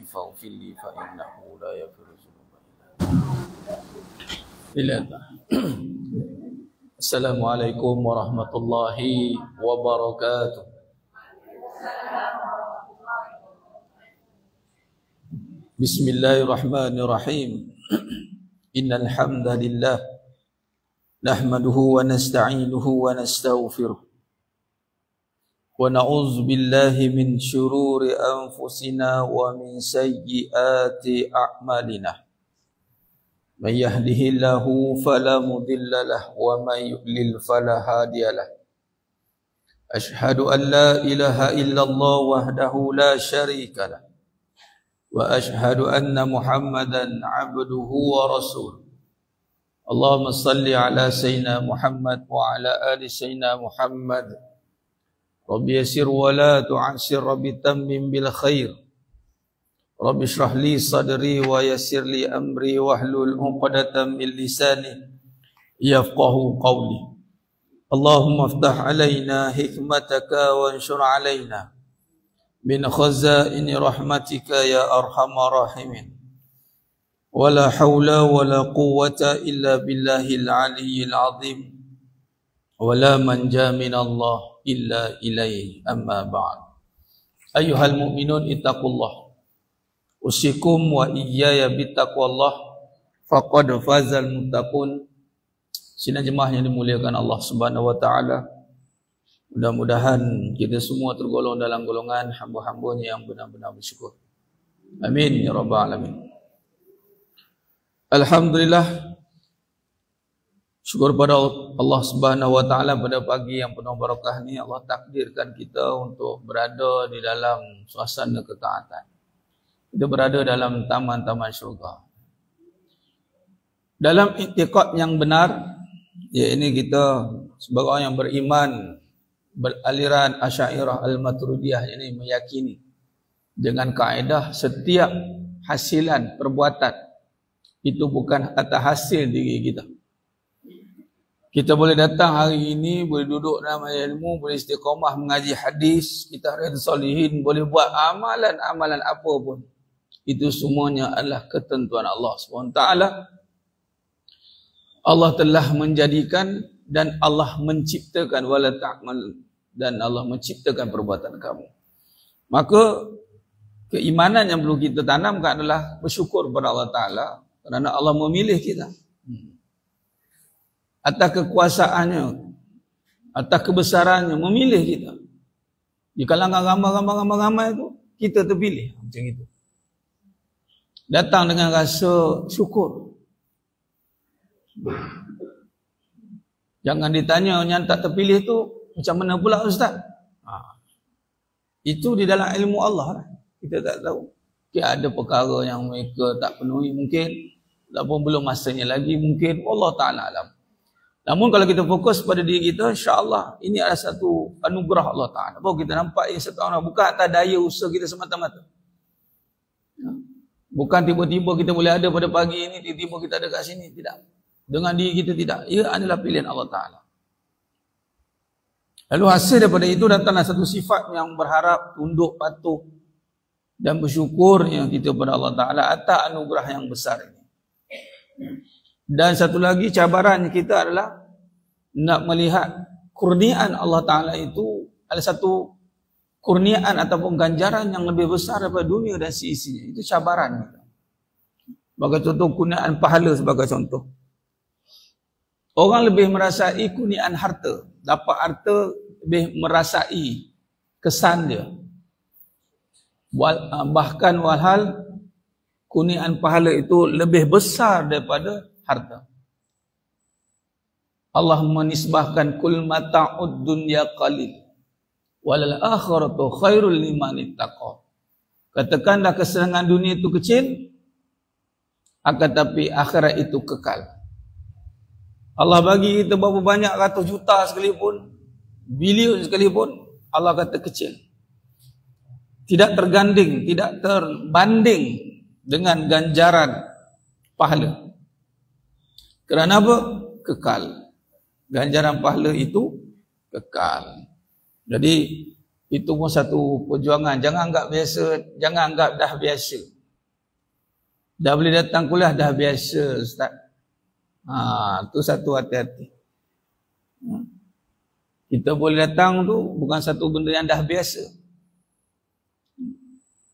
فاغفر لي فإنه لا يغفر الذنوب إلا أنت. Assalamualaikum warahmatullahi wabarakatuh. Bismillahirrahmanirrahim. Innal hamdalillah nahmaduhu wa nasta'inuhu wa nastaghfiruh. Wa na'udzu billahi min syururi anfusina wa min sayyiati a'malina. Man yahdihillahu fala mudilla lahu wa man yudlil fala hadiya lahu. Ashhadu an la ilaha illallah wahdahu la syarika lahu wa ashhadu anna Muhammadan abduhu wa rasuluh. Allahumma salli ala sayyidina Muhammad wa ala ali sayyidina Muhammad. Rabbi yassir wa la tu'assir, Rabbi tammim bil khair. Rabbi shrah li sadri wa yassir li amri wahlul 'uqdatam min lisani yafqahu qawli. Allahumma iftah alaina hikmataka wa anshur alaina min khazaini rahmatika ya arhamar rahimin. Wala hawla wala quwwata illa billahil aliyyil azim. Wala manja minallah illa ilaihi, amma ba'd. Ayyuhal mu'minun ittaqullah. Usikum wa iyaya bittaqwallah faqad fazal muttaqun. Sidang jemaah yang dimuliakan Allah Subhanahu wa taala, mudah-mudahan kita semua tergolong dalam golongan hamba-hambanya yang benar-benar bersyukur. Amin ya rabbal alamin. Alhamdulillah, syukur pada Allah Subhanahu wa taala pada pagi yang penuh barakah ni Allah takdirkan kita untuk berada di dalam suasana ketaatan. Kita berada dalam taman-taman syurga. Dalam i'tiqad yang benar, ya ini kita sebagai orang yang beriman beraliran Asy'ariyah Al-Maturidiyah ini meyakini dengan kaedah setiap hasilan perbuatan itu bukan atas hasil diri kita. Kita boleh datang hari ini, boleh duduk dalam ilmu, boleh istiqamah mengaji hadis, kita riyadhus shalihin, boleh buat amalan-amalan apa pun. Itu semuanya adalah ketentuan Allah SWT. Allah telah menjadikan dan Allah menciptakan wala ta'mal, dan Allah menciptakan perbuatan kamu. Maka keimanan yang perlu kita tanamkan adalah bersyukur kepada Allah Ta'ala kerana Allah memilih kita. Atas kekuasaannya, atas kebesarannya memilih kita. Di kalangan ramai-ramai itu kita terpilih macam itu. Datang dengan rasa syukur. Jangan ditanya yang tak terpilih tu macam mana pula ustaz? Itu di dalam ilmu Allah. Kita tak tahu. Ada perkara yang mereka tak penuhi mungkin, ataupun belum masanya lagi mungkin. Allah Ta'ala alam. Namun kalau kita fokus pada diri kita, insya-Allah ini adalah satu anugerah Allah Ta'ala. Bahawa kita nampak ini satu orang, bukan atas daya usaha kita semata-mata. Bukan tiba-tiba kita boleh ada pada pagi ini, tiba-tiba kita ada kat sini. Tidak. Dengan diri kita tidak. Ia adalah pilihan Allah Ta'ala. Lalu hasil daripada itu datanglah satu sifat yang berharap, tunduk, patuh dan bersyukurnya kita kepada Allah Ta'ala atas anugerah yang besar ini. Dan satu lagi cabaran kita adalah nak melihat kurniaan Allah Ta'ala itu ada satu kurniaan ataupun ganjaran yang lebih besar daripada dunia dan seisinya. Itu cabaran kita. Sebagai contoh kurniaan pahala sebagai contoh. Orang lebih merasai kurniaan harta. Dapat harta lebih merasai kesan dia. Bahkan walhal kurniaan pahala itu lebih besar daripada harta. Allah menisbahkan kul mata'ud dunya qalil walal akhiratu khairul liman ittaqa. Katakanlah kesenangan dunia itu kecil, akan tapi akhirat itu kekal. Allah bagi kita berapa banyak ratus juta sekalipun, bilion sekalipun, Allah kata kecil. Tidak terganding, tidak terbanding dengan ganjaran pahala. Kerana apa? Kekal. Ganjaran pahala itu kekal. Jadi itu pun satu perjuangan. Jangan anggap biasa, jangan anggap dah biasa. Dah boleh datang kuliah dah biasa Ustaz. Tu satu hati-hati. Kita boleh datang tu bukan satu benda yang dah biasa.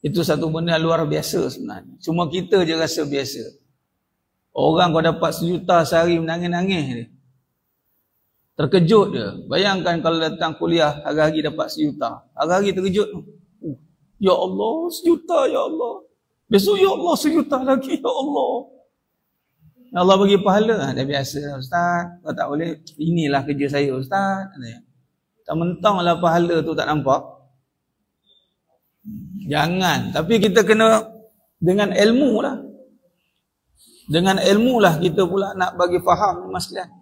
Itu satu benda yang luar biasa sebenarnya. Cuma kita je rasa biasa. Orang kau dapat 1 juta sehari menangis-nangis dia. Terkejut dia. Bayangkan kalau datang kuliah hari-hari dapat 1 juta. Hari-hari terkejut. Ya Allah, 1 juta ya Allah. Besok ya Allah 1 juta lagi ya Allah. Allah bagi pahala. Dah biasa Ustaz. Kau tak boleh. Inilah kerja saya Ustaz. Tak mentanglah pahala tu tak nampak. Jangan. Tapi kita kena dengan ilmu lah. Dengan ilmu lah kita pula nak bagi faham mas sekalian.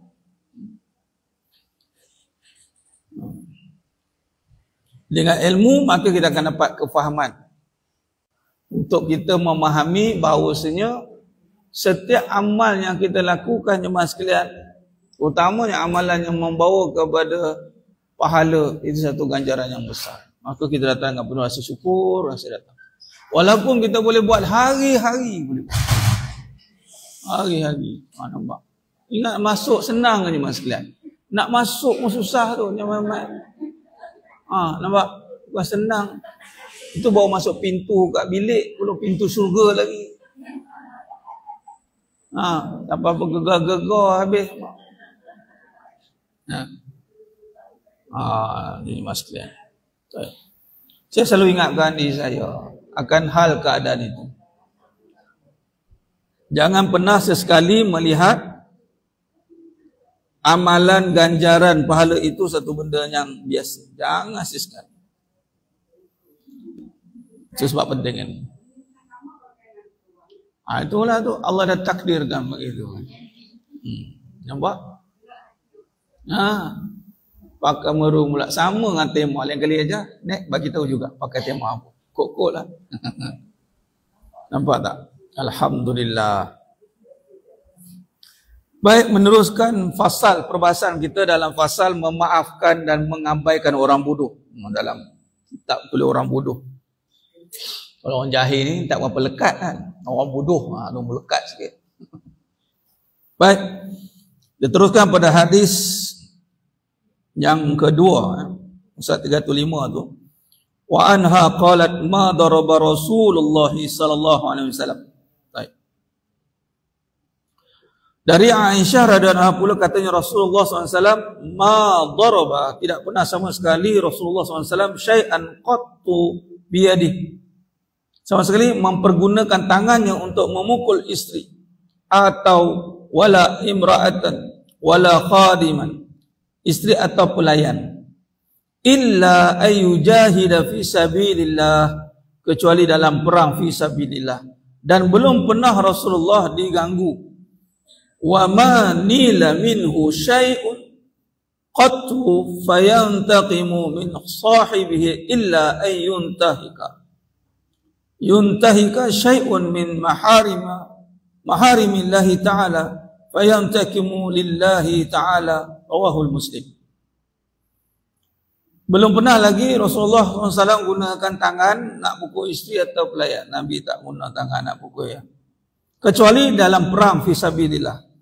Dengan ilmu maka kita akan dapat kefahaman. Untuk kita memahami bahawasanya setiap amal yang kita lakukan jemaah sekalian, utamanya amalan yang membawa kepada pahala, itu satu ganjaran yang besar. Maka kita datang dengan penuh rasa syukur, rasa datang. Walaupun kita boleh buat hari-hari, boleh buat. Hari-hari. Nampak? Ingat masuk senang je mas sekalian. Nak masuk pun susah tu. Nampak? Bukan senang. Itu baru masuk pintu kat bilik, belum pintu syurga lagi. Tak apa-apa gegar-gegar habis. Ini mas sekalian. Saya selalu ingatkan diri saya akan hal keadaan itu. Jangan pernah sesekali melihat amalan ganjaran pahala itu satu benda yang biasa. Jangan sesekali. Itu sebab penting kan. Itulah tu Allah dah takdirkan begitu. Nampak? Pakai merung pula sama dengan tema lain kali aja. Nek bagi tahu juga pakai tema apa. Kok lah. Nampak tak? Alhamdulillah. Baik, meneruskan fasal perbahasan kita dalam fasal memaafkan dan mengabaikan orang bodoh. Dalam kitab tulis orang bodoh. Kalau orang jahil ni tak berapa lekat kan. Orang bodoh, tu melekat sikit. Baik. Diteruskan pada hadis yang kedua, Ustaz 305 tu. Wa anha qalat ma daraba Rasulullah sallallahu alaihi wasallam. Baik. Dari Aisyah radhiyallahu anha pula katanya Rasulullah SAW ma daraba, tidak pernah sama sekali Rasulullah SAW syai'an qattu biyadihi, sama sekali mempergunakan tangannya untuk memukul istri atau wala imra'atan wala khadiman, istri atau pelayan, illa ayyujahida fi sabilillah, kecuali dalam perang fi sabilillah. Dan belum pernah Rasulullah diganggu. Wa ma nila minhu syai'un qattu fayantaqimu min sahibihi illa ay yuntahika syai'un min maharimillahi ta'ala fayantaqimu lillahi ta'ala. Rawahul Muslim. Belum pernah lagi Rasulullah SAW gunakan tangan nak pukul isteri atau pelayan. Nabi tak guna tangan nak pukul ya. Kecuali dalam perang fisabilillah.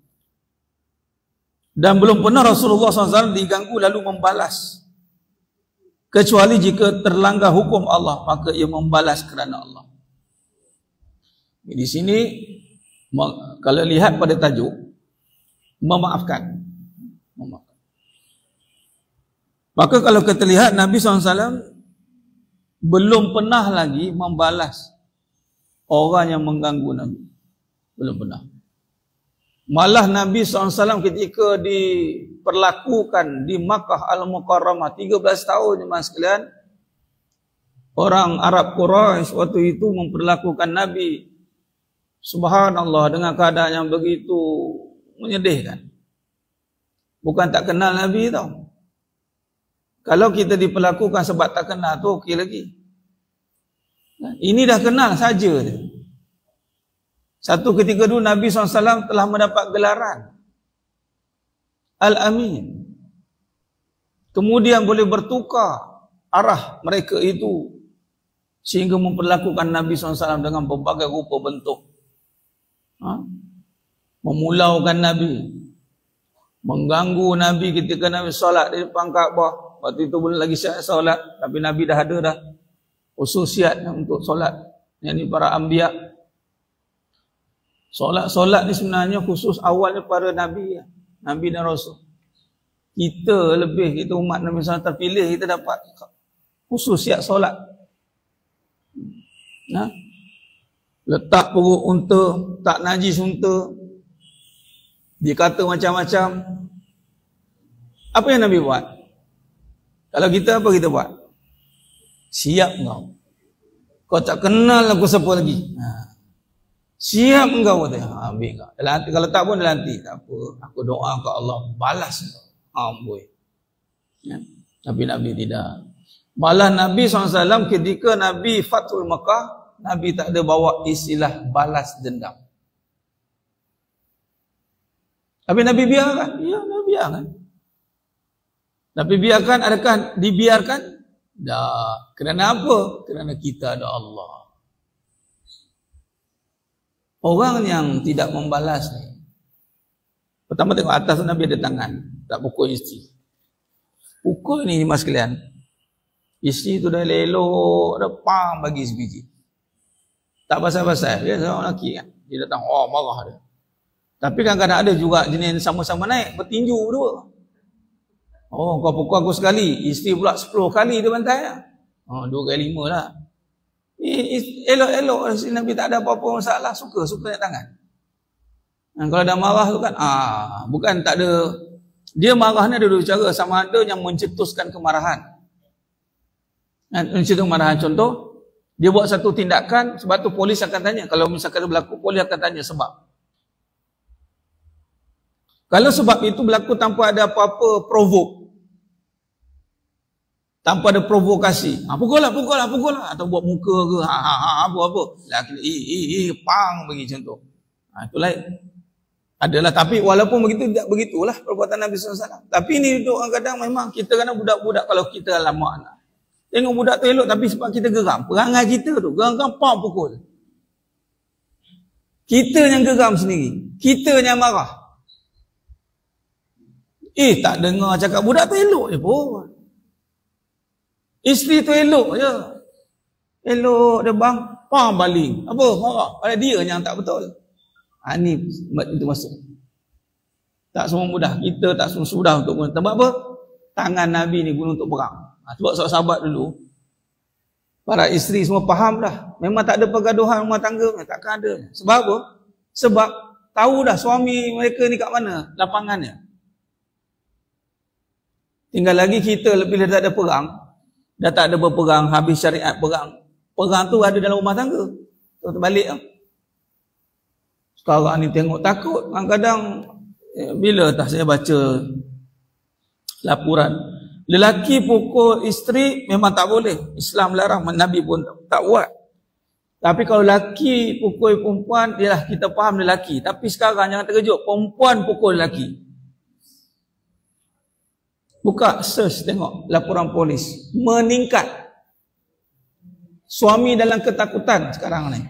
Dan belum pernah Rasulullah SAW diganggu lalu membalas. Kecuali jika terlanggar hukum Allah, maka ia membalas kerana Allah. Di sini kalau lihat pada tajuk memaafkan. Maka kalau kita lihat Nabi SAW belum pernah lagi membalas orang yang mengganggu Nabi. Belum pernah. Malah Nabi SAW ketika diperlakukan di Makkah Al-Mukarramah 13 tahun jemaah sekalian, orang Arab Quraisy waktu itu memperlakukan Nabi, subhanallah, dengan keadaan yang begitu menyedihkan. Bukan tak kenal Nabi tau. Kalau kita diperlakukan sebab tak kenal tu okey lagi. Ini dah kenal saja. Satu ketika dulu Nabi SAW telah mendapat gelaran Al-Amin. Kemudian boleh bertukar arah mereka itu sehingga memperlakukan Nabi SAW dengan berbagai rupa bentuk. Memulaukan Nabi, mengganggu Nabi ketika Nabi solat di depan Kaabah. Waktu itu belum lagi syiat solat, tapi Nabi dah ada dah khususiat untuk solat. Yang ni para anbiya. Solat ni sebenarnya khusus awalnya para Nabi, Nabi dan Rasul. Kita umat Nabi SAW terpilih, kita dapat khususiat solat. Letak perut unta, tak najis unta, dikata macam-macam. Apa yang Nabi buat? Kalau kita, apa kita buat? Siap engkau. Kau tak kenal aku siapa lagi. Siap engkau kata. Ambil kau. Kalau tak pun dia lantik. Tak apa. Aku doa ke Allah balas kau. Amboi. Tapi Nabi tidak. Malah Nabi SAW ketika Nabi Fathul Makkah, Nabi tak ada bawa istilah balas dendam. Tapi Nabi biarkan? Ya, Nabi biarkan. Tapi biarkan, adakah dibiarkan? Tak. Kerana apa? Kerana kita ada Allah. Orang yang tidak membalas ni, pertama tengok atas Nabi ada tangan, tak pukul isteri. Pukul ni mas sekalian. Isteri tu dah elok, dah pam bagi sebiji. Tak pasal-pasal. Dia seorang lelaki kan. Dia datang, marah dia. Tapi kadang-kadang ada juga jenis sama-sama naik, bertinju berdua. Kau pukul aku sekali, isteri pula 10 kali dia bantai lah. 2 kali 5 lah. Elok-elok, Nabi tak ada apa-apa masalah, suka naik tangan. Kalau dah marah tu kan, bukan tak ada, dia marah ni ada dua cara, sama ada yang mencetuskan kemarahan. Mencetuskan kemarahan, contoh, dia buat satu tindakan, sebab tu polis akan tanya, kalau misalkan berlaku, polis akan tanya sebab. Kalau sebab itu berlaku tanpa ada apa-apa provoke, tanpa ada provokasi, pukul lah, atau buat muka ke, apa-apa, pang bagi contoh. Itu lain. Adalah, tapi walaupun begitu, tidak begitulah perbuatan Nabi SAW. Tapi ini kadang memang kita kadang budak-budak, kalau kita lama anak. Tengok budak tu elok, tapi sebab kita geram. Perangai kita tu, geram-geram, pam pukul. Kita yang geram sendiri. Kita yang marah. Tak dengar cakap budak tu elok je pun. Isteri tu elok je. Elok dia bang, pam baling. Apa? Marah. Pada dia yang tak betul. Ini itu masuk. Tak semua mudah. Kita tak semua sudah untuk guna. Sebab apa? Tangan Nabi ni guna untuk perang. Sebab sahabat dulu, para isteri semua faham dah. Memang tak ada pergaduhan rumah tangga. Takkan ada. Sebab apa? Sebab tahu dah suami mereka ni kat mana lapangannya. Tinggal lagi kita lebih tak ada perang. Dah tak ada berperang, habis syariat perang. Perang tu ada dalam rumah tangga. Tu terbalik lah. Sekarang ni tengok takut. Kadang-kadang bila tak saya baca laporan, lelaki pukul isteri memang tak boleh. Islam larang, Nabi pun tak buat. Tapi kalau lelaki pukul perempuan, ialah kita faham lelaki. Tapi sekarang jangan terkejut, perempuan pukul lelaki. Buka search tengok laporan polis, meningkat. Suami dalam ketakutan sekarang ni.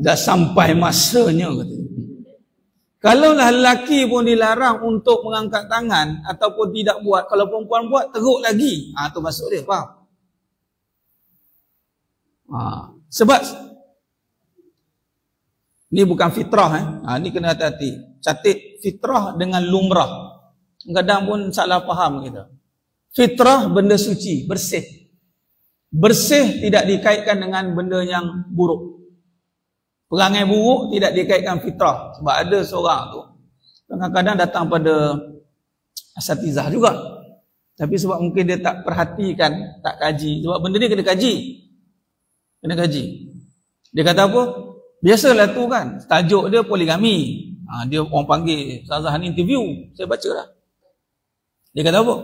Dah sampai masanya kata. Kalaulah lelaki pun dilarang untuk mengangkat tangan ataupun tidak buat, kalau perempuan buat teruk lagi. Tu masuk dia, faham? Sebab ni bukan fitrah. Ni kena hati-hati. Catat fitrah dengan lumrah. Kadang pun salah faham kita. Fitrah benda suci, bersih. Bersih tidak dikaitkan dengan benda yang buruk. Perangai buruk tidak dikaitkan fitrah. Sebab ada seorang tu kadang-kadang datang pada asatizah juga. Tapi sebab mungkin dia tak perhatikan, tak kaji. Sebab benda ni kena kaji. Kena kaji. Dia kata apa? Biasalah tu kan, tajuk dia poligami. Dia orang panggil Ustazah ni interview, saya baca dah. Dia kata apa?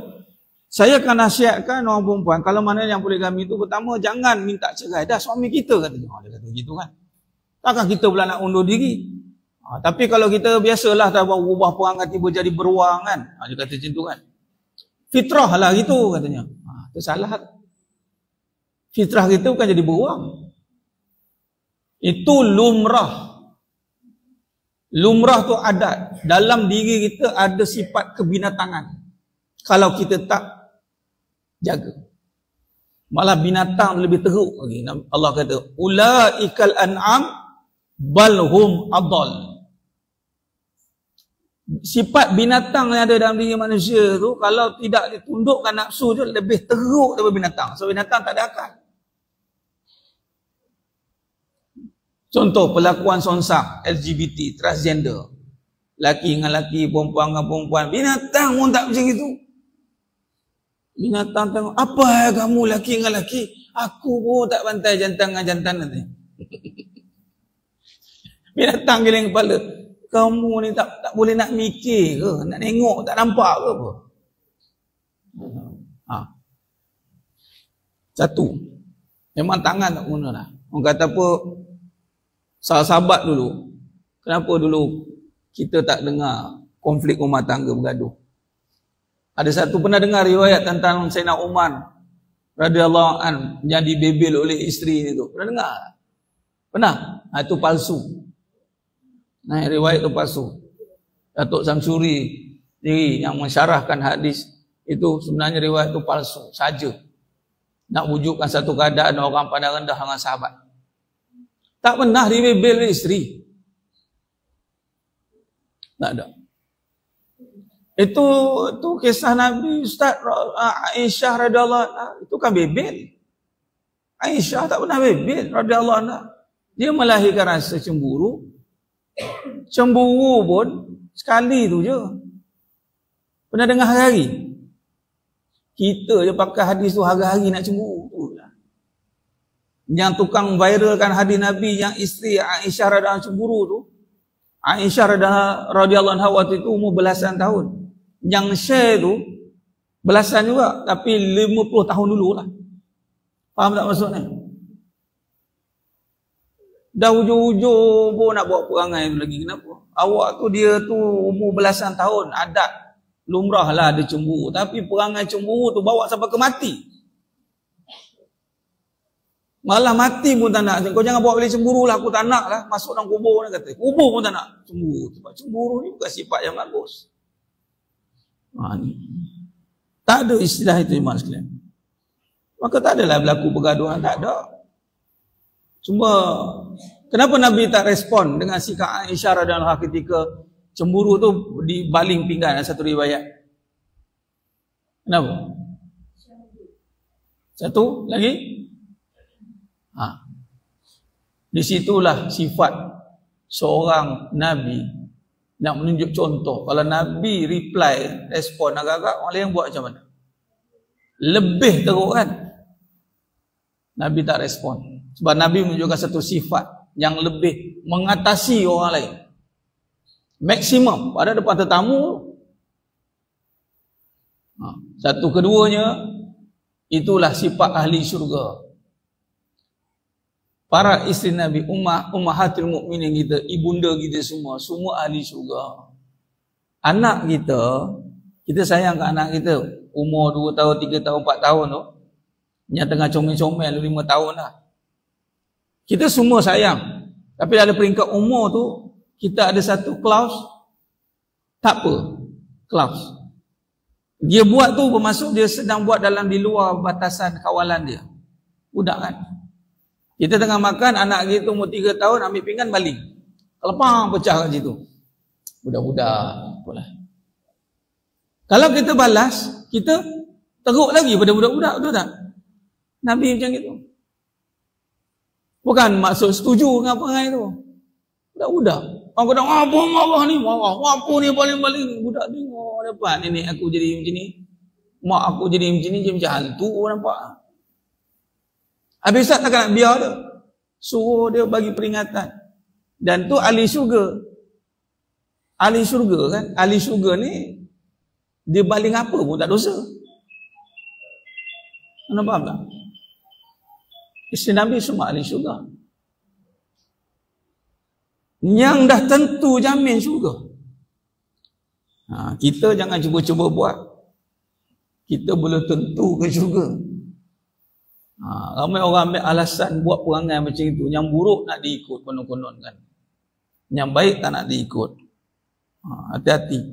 Saya akan nasihatkan orang perempuan, kalau mana yang poligami tu, pertama jangan minta cerai, dah suami kita kata dia. Dia kata begitu kan. Takkan kita pula nak undur diri. Tapi kalau kita biasalah tak berubah perangai tiba jadi beruang kan. Dia kata macam tu kan. Fitrah lah gitu katanya. Itu salah. Fitrah kita bukan jadi beruang. Itu lumrah. Lumrah tu adat. Dalam diri kita ada sifat kebinatangan. Kalau kita tak jaga. Malah binatang lebih teruk lagi. Allah kata, ulaikal an'am balhum adall. Sifat binatang yang ada dalam diri manusia tu, kalau tidak ditundukkan nafsu tu, lebih teruk daripada binatang. So binatang tak ada akal. Contoh perlakuan sonsak, LGBT, transgender. Laki dengan laki, perempuan dengan perempuan. Binatang pun tak macam itu. Binatang tengok, apa kamu laki dengan laki? Aku pun tak bantai jantan dengan jantan nanti. Binatang giling kepala. Kamu ni tak boleh nak mikir ke? Nak tengok, tak nampak ke apa? Satu. Memang tangan tak guna lah. Orang kata apa, sahabat dulu, kenapa dulu kita tak dengar konflik rumah tangga bergaduh? Ada satu pernah dengar riwayat tentang Sayyidina Umar radhiyallahu an yang dibebel oleh isteri ni tu. Pernah dengar? Pernah? Itu palsu. Nah, riwayat itu palsu. Datuk Samsuri diri yang mensyarahkan hadis itu sebenarnya riwayat itu palsu saja. Nak wujudkan satu keadaan orang pandang rendah dengan sahabat. Tak pernah dibebel oleh isteri. Tak ada. Itu kisah Nabi Ustaz Aisyah radhiyallahu anha, itu kan bebel. Aisyah tak pernah bebel radhiyallahu anha. Dia melahirkan rasa cemburu. Cemburu pun sekali tu je. Pernah dengar hari-hari? Kita je pakai hadis tu hari-hari nak cemburu tu lah. Yang tukang viralkan hadis Nabi yang isteri Aisyah radhiyallahu anha cemburu tu, Aisyah radhiyallahu anha waktu itu umur belasan tahun. Yang share tu belasan juga, tapi 50 tahun dulu lah. Faham tak maksudnya? Dah hujung-hujung pun nak buat perangai tu lagi. Kenapa? Awak tu dia tu umur belasan tahun, adat lumrah lah ada cemburu, tapi perangai cemburu tu bawa sampai ke mati. Malah mati pun tak nak. Kau jangan bawa balik cemburu lah, aku tak nak lah. Masuk dalam kubur, dia kata. Kubur pun tak nak. Cemburu. Sebab cemburu ni bukan sifat yang bagus. Ni. Tak ada istilah itu, iman sekalian. Maka tak adalah berlaku pergaduhan. Tak ada. Cuma, kenapa Nabi tak respon dengan sikap Aisyah radhiyallahu anha ketika cemburu tu dibaling pinggan, ada satu riwayat. Kenapa? Satu lagi? Disitulah sifat seorang Nabi nak menunjuk contoh. Kalau Nabi reply, respon agak-agak, orang lain buat macam mana? Lebih teruk kan? Nabi tak respon. Sebab Nabi menunjukkan satu sifat yang lebih mengatasi orang lain. Maksimum pada depan tetamu. Satu keduanya, itulah sifat ahli syurga. Para isteri Nabi, ummahatul mukminin kita, ibunda kita semua ahli syurga. Anak kita sayang ke anak kita, umur 2 tahun, 3 tahun, 4 tahun tu, yang tengah comel-comel 5 tahun lah. Kita semua sayang. Tapi dalam peringkat umur tu, kita ada satu clause, tak apa, clause. Dia buat tu bermaksud dia sedang buat di luar batasan kawalan dia. Budak kan? Kita tengah makan, anak kita umur 3 tahun, ambil pinggan baling. Kelepang pecah kat situ. Budak-budak. Apalah. Kalau kita balas, kita teruk lagi pada budak-budak, betul tak? Nabi macam itu. Bukan maksud setuju dengan perangai tu. Budak-budak. Orang kata, apa Allah ni? Apa ni baling-baling? Budak tengok dapat. Nenek aku jadi macam ni. Mak aku jadi macam ni, dia macam hantu, nampak. Habis tak nak biar dia. Suruh dia bagi peringatan. Dan tu ahli syurga. Ahli syurga kan? Ahli syurga ni, dia baling apa pun tak dosa. Anda faham tak? Isteri Nabi semua ahli syurga. Yang dah tentu jamin syurga. Kita jangan cuba-cuba buat. Kita belum tentu ke syurga. Ramai orang ambil alasan buat perangai macam itu. Yang buruk nak diikut konon-konon kan. Yang baik tak nak diikut. Hati-hati.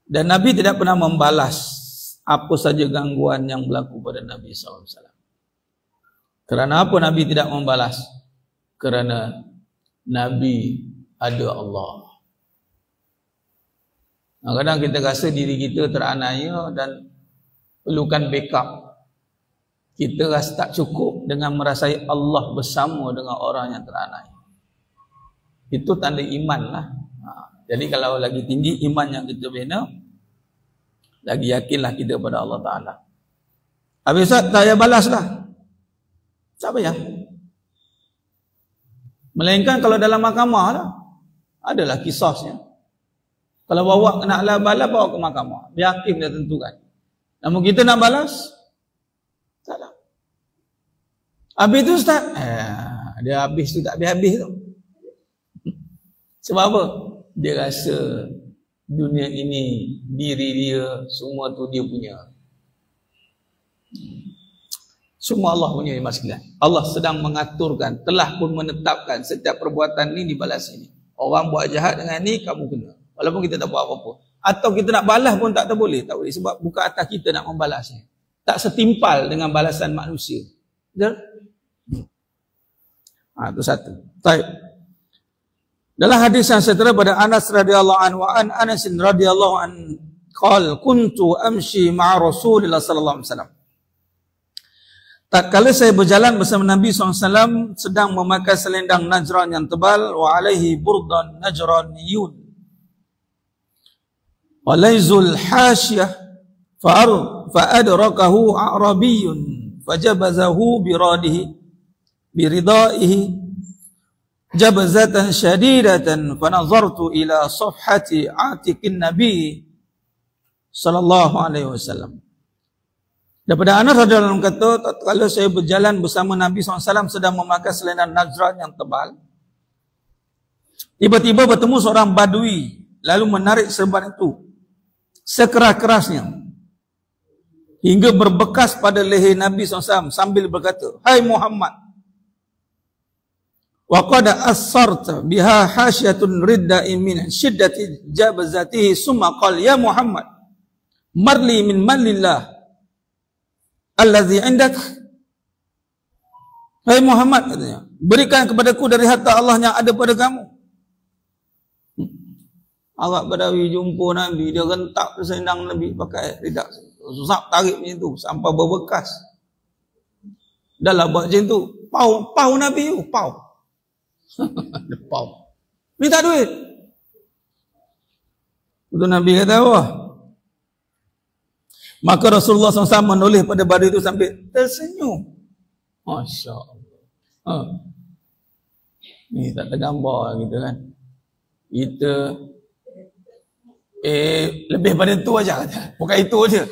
Dan Nabi tidak pernah membalas apa saja gangguan yang berlaku pada Nabi SAW. Kerana apa Nabi tidak membalas? Kerana Nabi ada Allah. Kadang kita rasa diri kita teraniaya dan perlukan backup. Kita rasa tak cukup dengan merasai Allah bersama dengan orang yang teraniaya. Itu tanda iman lah. Jadi kalau lagi tinggi iman yang kita bina, lagi yakinlah kita pada Allah Ta'ala. Habis Ustaz, tak payah balas lah. Tak payah. Melainkan kalau dalam mahkamah lah, adalah kisahnya. Kalau bawa nak balas, bawa ke mahkamah. Biar hakim dia tentukan. Namun kita nak balas, tak lah. Habis tu Ustaz, dia habis tu tak habis-habis tu. Sebab apa? Dia rasa dunia ini, diri dia, semua tu dia punya. Semua Allah punya mas sekalian. Allah sedang mengaturkan, telah pun menetapkan setiap perbuatan ni dibalas ini. Orang buat jahat dengan ni, kamu kena. Walaupun kita tak buat apa-apa. Atau kita nak balas pun tak boleh. Tak boleh. Sebab bukan atas kita nak membalasnya. Tak setimpal dengan balasan manusia. Betul? Itu satu. Baik. Dalam hadis yang seterusnya pada Anas radhiyallahu anhu, an Anas radhiyallahu an qala kuntu amshi ma'a Rasulillah sallallahu alaihi wasallam. Tatkala saya berjalan bersama Nabi SAW sedang memakai selendang Najran yang tebal, wa alaihi burdan najraniyun wa laizul hasyah fa'adrakahu a'rabiyun fajabazahu biridaihi jabzatan syadidatan fanazartu ila safhati atiqin Nabi sallallahu alaihi wasallam. Daripada Anas radhiyallahu anhu kata, tatkala saya berjalan bersama Nabi SAW sedang memakai selendang Najran yang tebal, tiba-tiba bertemu seorang badui lalu menarik serban itu sekeras-kerasnya hingga berbekas pada leher Nabi SAW sambil berkata, "Hai Muhammad, wa qad asarta biha hasyatun ridda'in min syiddati jabzatihi summa qala ya Muhammad marli min malillah allazi indak." Hai Muhammad, katanya, berikan kepadaku dari harta Allah yang ada pada kamu. Arab Badawi jumpa Nabi, dia rentak selendang Nabi pakai ridak, susah tarik macam tu sampai berbekas. Dah lah buat macam tu, pau Nabi tu, pau. Minta duit. Betul Nabi kata apa? Maka Rasulullah SAW menulis pada badai itu sambil tersenyum. Masya Allah. Ni tak tergambar gitu kan. Kita lebih pada tu aja. Bukan itu aja.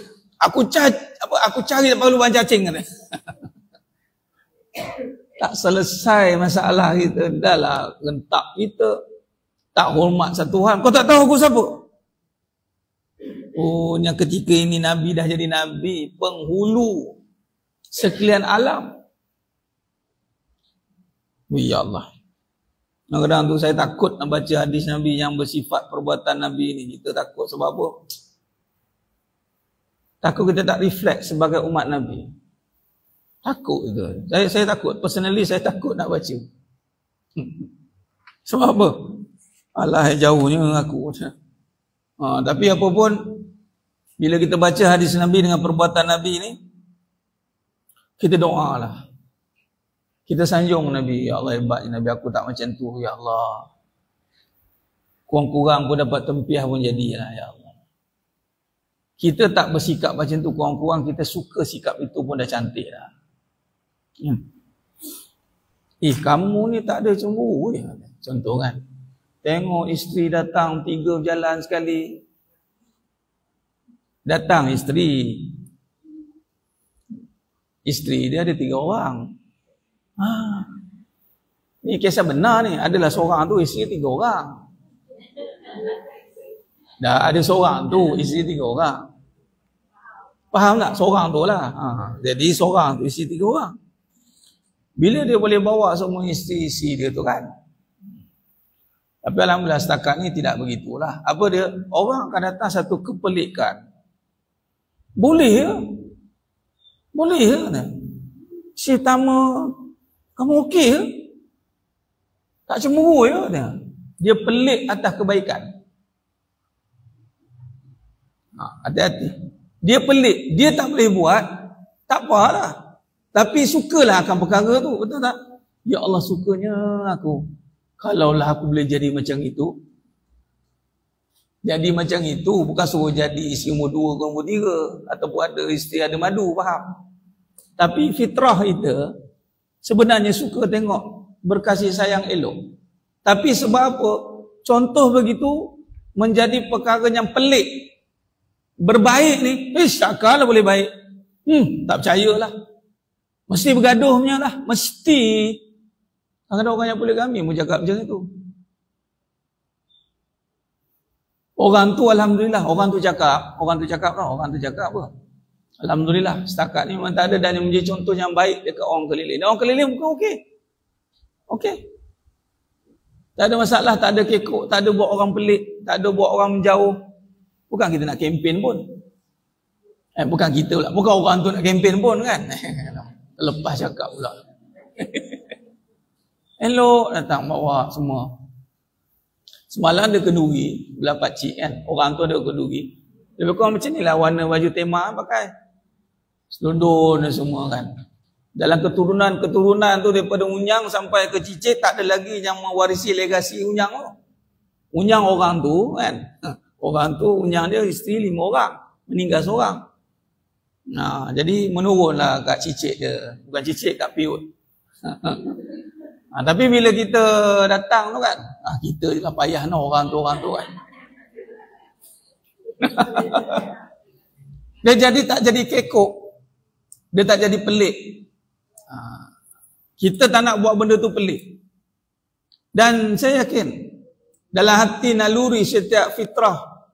Aku cari tak perlu bahan cacing kan. Tak selesai masalah kita. Dah lah rentak kita. Tak hormat satu hal. Kau tak tahu aku siapa? Oh, yang ketika ini Nabi dah jadi Nabi penghulu sekalian alam. Ya Allah. Kadang-kadang tu saya takut nak baca hadis Nabi yang bersifat perbuatan Nabi ini. Kita takut sebab apa? Takut kita tak reflect sebagai umat Nabi. Takut itu. Saya takut. Personally saya takut nak baca. Sebab apa? Alah jauhnya aku. Tapi apa pun, bila kita baca hadis Nabi dengan perbuatan Nabi ini, kita doa lah. Kita sanjung Nabi, ya Allah hebatnya Nabi, aku tak macam tu, ya Allah. Kurang-kurang pun dapat tempiah pun jadilah, ya Allah. Kita tak bersikap macam tu, kurang-kurang kita suka sikap itu pun dah cantik dah. Kamu ni tak ada cemburu ya. Contoh kan, tengok isteri datang 3 jalan sekali. Datang isteri dia ada 3 orang. Ini kisah benar ni. Adalah seorang tu isteri 3 orang. Dah ada seorang tu isteri 3 orang. Faham tak? Seorang tu lah. Jadi seorang tu isteri 3 orang. Bila dia boleh bawa semua isteri-isteri dia tu kan. Tapi alhamdulillah setakat ni tidak begitulah. Apa dia? Orang akan datang satu kepelikan. Boleh ya? Boleh ya? Syekh Tama, kamu okey ya? Tak cemburu ya? Dia pelik atas kebaikan. Hati-hati. Dia pelik. Dia tak boleh buat. Tak apalah. Tapi sukalah akan perkara tu. Betul tak? Ya Allah, sukanya aku. Kalaulah aku boleh jadi macam itu. Jadi macam itu. Bukan suruh jadi isteri umur 2 ke umur 3. Ataupun ada isteri ada madu. Faham? Tapi fitrah kita sebenarnya suka tengok berkasih sayang elok. Tapi sebab apa? Contoh begitu menjadi perkara yang pelik. Berbaik ni, takkanlah boleh baik. Tak percayalah. Mesti bergaduh punya lah. Mesti. Kadang-kadang orang yang poligami pun cakap macam itu. Orang tu alhamdulillah, orang tu cakap apa? Alhamdulillah, setakat ni memang tak ada dan yang menjadi contoh yang baik dekat orang keliling. Dan orang keliling bukan okey. Okey. Tak ada masalah, tak ada kekok, tak ada buat orang pelik, tak ada buat orang menjauh. Bukan kita nak kempen pun. Bukan kita pula, bukan orang tu nak kempen pun kan. Lepas cakap pula. Elok datang bawa semua. Semalam ada kenduri, belah pakcik kan. Orang tu ada kenduri. Lebih kurang macam ni lah warna baju tema pakai. Selondon dan semua kan. Dalam keturunan tu daripada Unyang sampai ke Cicit tak ada lagi yang mewarisi legasi Unyang tu. Unyang orang tu kan. Orang tu Unyang dia isteri 5 orang. Meninggal seorang. Nah, jadi menurunlah kat Cicit dia. Bukan Cicit, kat Piut. Tapi bila kita datang tu kan, kita je lah payah orang tu kan. Dia jadi tak jadi kekok. Dia tak jadi pelik. Kita tak nak buat benda tu pelik. Dan saya yakin dalam hati naluri setiap fitrah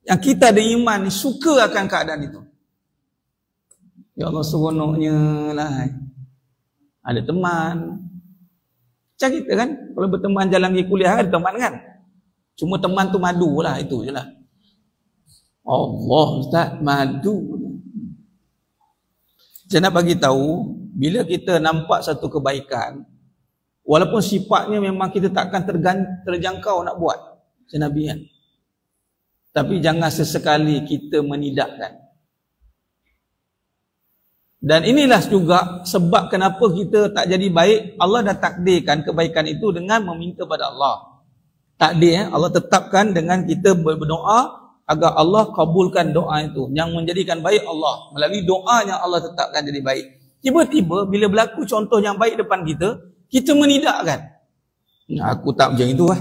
yang kita ada iman suka akan keadaan itu. Ya Allah, seronoknya lah. Ada teman. Macam kita kan, kalau berteman jalan pergi kuliah ada teman kan. Cuma teman tu madu lah, itu je lah. Allah Ustaz, madu. Saya nak bagi tahu, bila kita nampak satu kebaikan, walaupun sifatnya memang kita takkan terjangkau nak buat, macam Nabi kan. Tapi jangan sesekali kita menidakkan. Dan inilah juga sebab kenapa kita tak jadi baik. Allah dah takdirkan kebaikan itu dengan meminta pada Allah. Takdir, Allah tetapkan dengan kita berdoa agar Allah kabulkan doa itu. Yang menjadikan baik Allah. Melalui doa yang Allah tetapkan jadi baik. Tiba-tiba bila berlaku contoh yang baik depan kita, kita menidakkan. Aku tak macam itu lah.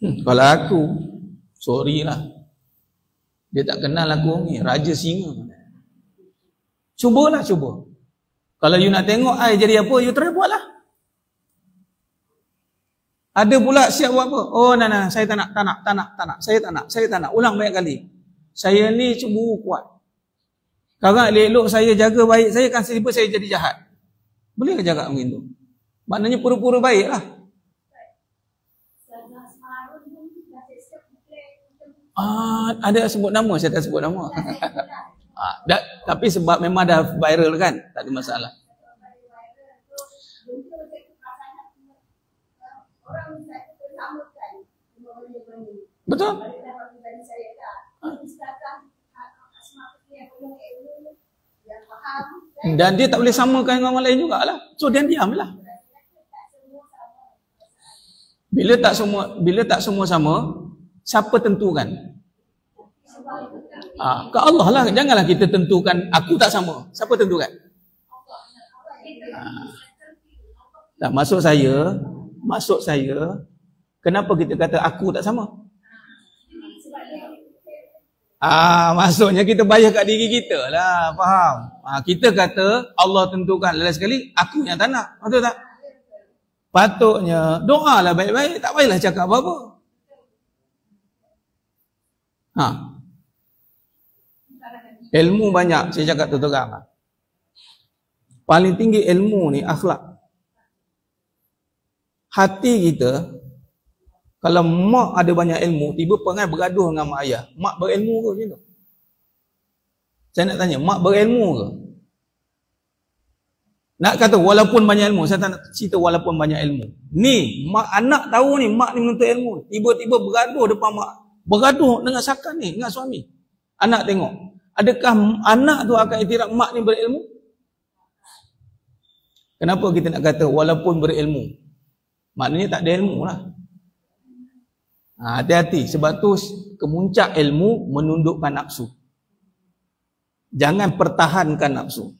Kalau aku, sorry lah. Dia tak kenal aku ni, Raja Singa. Cubalah, cuba. Kalau you nak tengok I jadi apa, you try buat lah. Ada pula siap buat apa? Oh, nah, saya tak nak. Saya tak nak. Ulang banyak kali. Saya ni cemburu kuat. Sekarang elok saya jaga baik, saya kan tiba saya jadi jahat. Boleh ke cakap begitu? Maknanya pura-pura baik lah. Ada sebut nama, saya tak sebut nama. Tapi sebab memang dah viral kan, tak ada masalah. Betul? Dan dia tak boleh samakan dengan orang lain jugalah. So dia diamlah. Bila tak semua sama, siapa tentukan? Ke Allah lah. Janganlah kita tentukan aku tak sama. Siapa tentukan? Tak, maksud saya kenapa kita kata aku tak sama? Maksudnya kita bayar kat diri kita lah, faham? Kita kata Allah tentukan, lain sekali aku yang tak nak, betul tak? Patutnya doa lah baik-baik, tak payahlah cakap apa-apa. Ilmu banyak, saya cakap terang. Paling tinggi ilmu ni akhlak. Hati kita, kalau mak ada banyak ilmu, tiba perangai bergaduh dengan mak ayah. Mak berilmu ke macam tu? Saya nak tanya, mak berilmu ke? Nak kata walaupun banyak ilmu, saya tak nak cerita walaupun banyak ilmu. Ni, mak anak tahu ni, mak ni menuntut ilmu. Tiba-tiba bergaduh depan mak. Bergaduh dengan sakan ni, dengan suami. Anak tengok. Adakah anak tu akan iktiraf mak ni berilmu? Kenapa kita nak kata walaupun berilmu? Maknanya tak ada ilmu lah. Hati-hati. Sebab tu kemuncak ilmu menundukkan nafsu. Jangan pertahankan nafsu.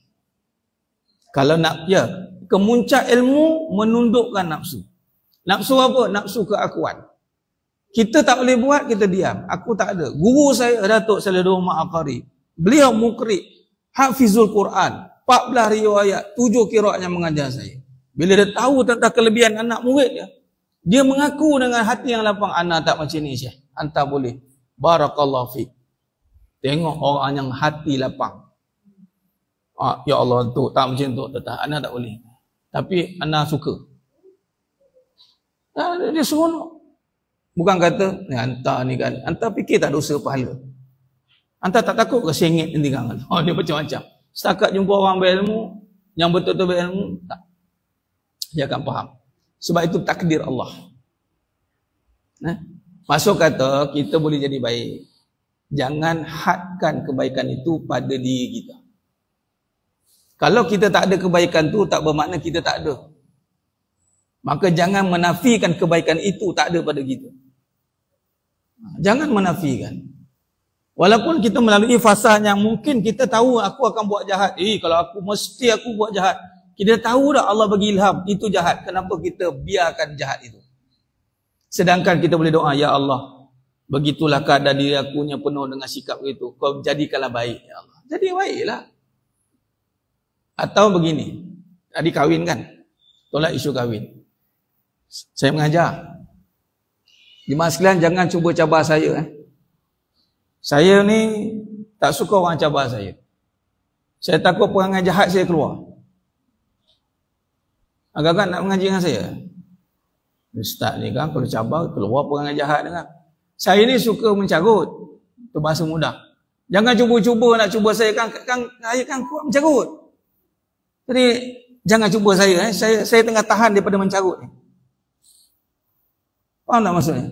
Kalau nak, ya, kemuncak ilmu menundukkan nafsu. Nafsu apa? Nafsu keakuan. Kita tak boleh buat, kita diam. Aku tak ada. Guru saya, Datuk Salidul Ma'aqari, beliau mukri, hafizul Quran, 14 riwayat, 7 qiraat yang mengajar saya. Bila dia tahu tentang kelebihan anak murid dia mengaku dengan hati yang lapang, anak tak macam ni Syekh. Anta boleh. Barakallahu fiik. Tengok orang yang hati lapang. Ya Allah tu tak macam tu, tak, anak tak boleh. Tapi anak suka. Dia seronok. Bukan kata anta ni kan, anta fikir tak dosa pahala. Anta tak takut ke sengit nanti kan? Dia macam-macam. Setakat jumpa orang berilmu yang betul-betul berilmu, tak. Dia akan faham. Sebab itu takdir Allah. Masuk kata kita boleh jadi baik. Jangan hadkan kebaikan itu pada diri kita. Kalau kita tak ada kebaikan tu, tak bermakna kita tak ada. Maka jangan menafikan kebaikan itu tak ada pada kita. Jangan menafikan. Walaupun kita melalui fasa yang mungkin kita tahu aku akan buat jahat. Kalau aku mesti aku buat jahat. Kita tahu dah Allah bagi ilham itu jahat. Kenapa kita biarkan jahat itu? Sedangkan kita boleh doa, ya Allah, begitulah keadaan diri aku yang penuh dengan sikap itu. Kau jadikanlah baik, ya Allah. Jadi baiklah. Atau begini, tadi kahwin kan? Tolak isu kahwin. Saya mengajar. Jemaah sekalian, jangan cuba cabar saya. Saya ni tak suka orang cabar saya. Saya takut perangai jahat saya keluar. Agak-agak nak mengaji dengan saya. Ustaz ni kan kalau cabar keluar perangai jahat dengan. Saya ni suka mencarut. Itu bahasa mudah. Jangan cuba-cuba nak cuba saya kan saya kan kuat mencarut. Jadi jangan cuba saya. Saya tengah tahan daripada mencarut ni. Faham tak maksudnya?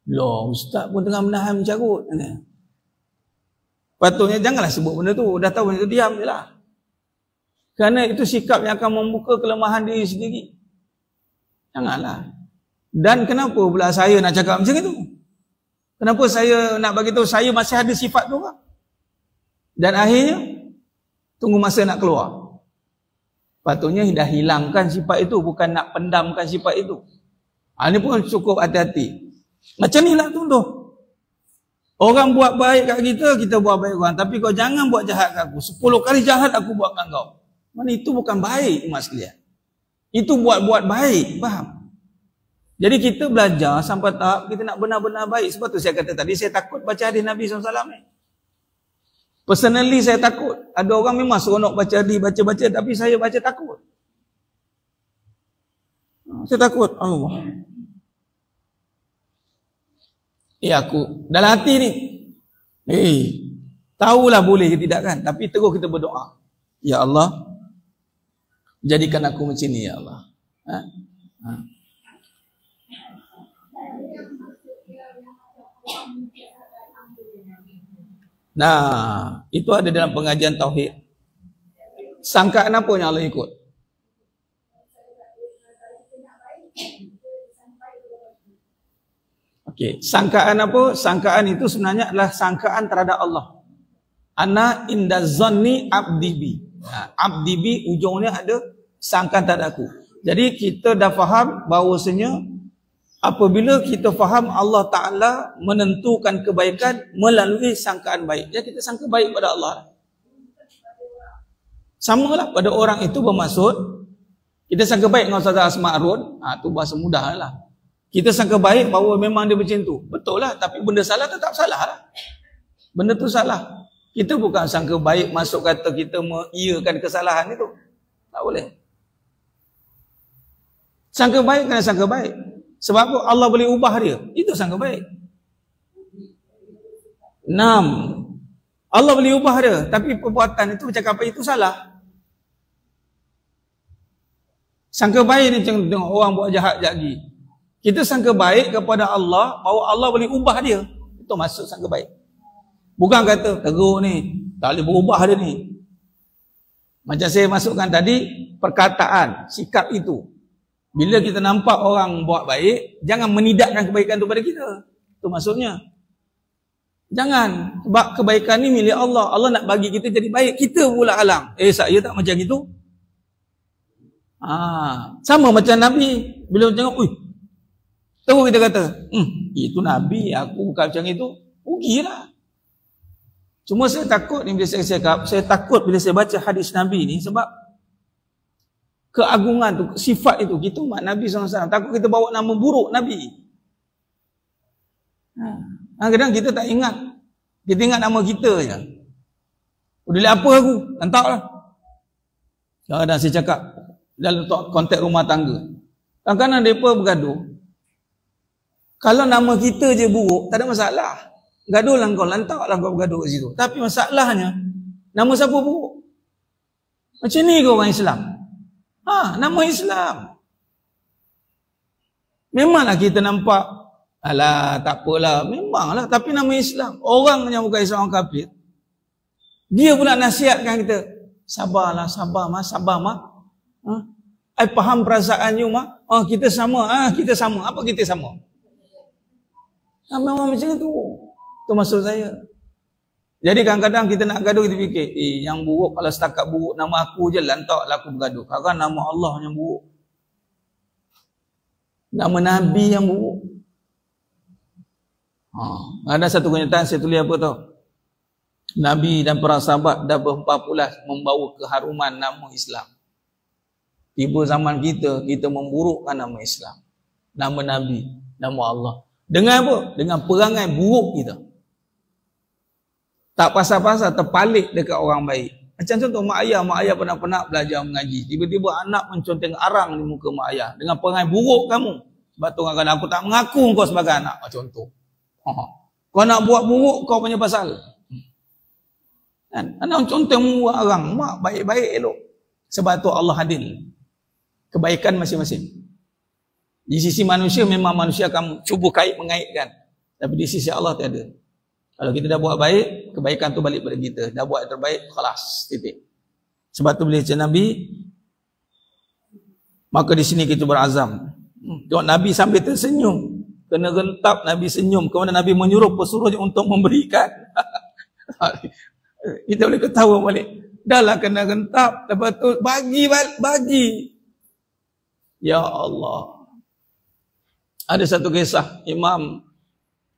Loh, ustaz pun tengah menahan mencarut. Patutnya janganlah sebut benda tu. Dah tahu benda tu, diam je lah. Kerana itu sikap yang akan membuka kelemahan diri sendiri. Janganlah. Dan kenapa pula saya nak cakap macam itu? Kenapa saya nak bagi tahu saya masih ada sifat tu kan? Dan akhirnya tunggu masa nak keluar. Patutnya dah hilangkan sifat itu, bukan nak pendamkan sifat itu. Ini pun cukup hati-hati. Macam ni lah tuduh. Orang buat baik kat kita, kita buat baik orang. Tapi kau jangan buat jahat kat aku. 10 kali jahat aku buat kat kau. Mana itu bukan baik, mas sekalian. Itu buat-buat baik, faham? Jadi kita belajar sampai tahap kita nak benar-benar baik. Sebab tu saya kata tadi, saya takut baca hadis Nabi SAW ni. Personally saya takut. Ada orang memang seronok baca hadis, baca-baca, tapi saya baca takut. Saya takut, Allah. Aku dalam hati ni, tahulah boleh ke tidak kan? Tapi terus kita berdoa. Ya Allah, jadikan aku macam ni, ya Allah. Nah, itu ada dalam pengajian tauhid. Sangkaan apa yang Allah ikut? Okey, sangkaan apa? Sangkaan itu sebenarnya adalah sangkaan terhadap Allah. Ana inda zanni abdi bi. Abdi bi ujungnya ada sangkaan terhadap aku. Jadi kita dah faham bahawasanya apabila kita faham Allah Ta'ala menentukan kebaikan melalui sangkaan baik. Jadi kita sangka baik pada Allah. Samalah pada orang itu bermaksud kita sangka baik dengan Ustaz Asma'arun. Itu bahasa mudah lah. Kita sangka baik bahawa memang dia macam tu. Betul lah. Tapi benda salah tetap salah lah. Benda tu salah. Kita bukan sangka baik masuk kata kita mengiyakan kesalahan itu. Tak boleh. Sangka baik kena sangka baik. Sebab apa? Allah boleh ubah dia. Itu sangka baik. 6. Allah boleh ubah dia, tapi perbuatan itu, percakapan itu salah. Sangka baik ni macam tengok orang buat jahat lagi. Kita sangka baik kepada Allah bahawa Allah boleh ubah dia. Itu maksud sangka baik. Bukan kata teruk ni, tak boleh berubah dia ni. Macam saya masukkan tadi, perkataan, sikap itu. Bila kita nampak orang buat baik, jangan menidakkan kebaikan itu pada kita. Itu maksudnya. Jangan. Sebab kebaikan ni milik Allah. Allah nak bagi kita jadi baik. Kita pula halang. Saya tak macam itu. Sama macam Nabi. Bila tengok, terus kita kata, itu Nabi, aku bukan macam itu. Rugilah. Cuma saya takut ni bila saya cakap, saya takut bila saya baca hadis Nabi ni sebab keagungan tu, sifat itu, kita umat Nabi SAW, takut kita bawa nama buruk Nabi. Kadang kita tak ingat. Kita ingat nama kita je. Udah apa aku? Lantaklah. Kadang-kadang saya cakap dalam konteks rumah tangga. Kadang-kadang mereka bergaduh. Kalau nama kita je buruk, tak ada masalah. Gaduhlah kau, lantaklah kau bergaduh kat situ. Tapi masalahnya, nama siapa buruk? Macam ni ke orang Islam? Nama Islam. Memanglah kita nampak, alah tak apalah, memanglah, tapi nama Islam. Orang yang bukan Islam, orang kafir, dia pula nasihatkan kita, sabarlah, sabar mah. I faham perasaan you mah. Kita sama, kita sama. Apa kita sama? Memang macam tu. Itu maksud saya. Jadi kadang-kadang kita nak gaduh, kita fikir, yang buruk kalau setakat buruk nama aku je, lantaklah aku bergaduh. Kadang nama Allah yang buruk. Nama Nabi yang buruk. Ada satu kenyataan saya tulis apa tau? Nabi dan para sahabat dah berpapullah membawa keharuman nama Islam. Tiba zaman kita memburukkan nama Islam, nama Nabi, nama Allah. Dengan apa? Dengan perangai buruk kita. Tak pasal-pasal terpalik dekat orang baik. Macam contoh mak ayah pernah belajar mengaji. Tiba-tiba anak menconteng arang di muka mak ayah dengan perangai buruk kamu. Sebab tu orang kata, aku tak mengaku kau sebagai anak. Contoh. Kau nak buat buruk, kau punya pasal. Kan? Anak conteng buat arang. Mak baik-baik elok. Sebab tu Allah adil. Kebaikan masing-masing. Di sisi manusia memang manusia akan cuba mengaitkan. Tapi di sisi Allah tiada. Kalau kita dah buat baik, kebaikan tu balik pada kita. Dah buat yang terbaik, khalas, titik. Sebab tu bila cerita Nabi, maka di sini kita berazam. Tengok Nabi sambil tersenyum. Kena rentap Nabi senyum. Kemudian Nabi menyuruh pesuruhnya untuk memberikan. Kita boleh ketawa balik. Dah lah kena rentap. Lepas tu bagi. Ya Allah. Ada satu kisah Imam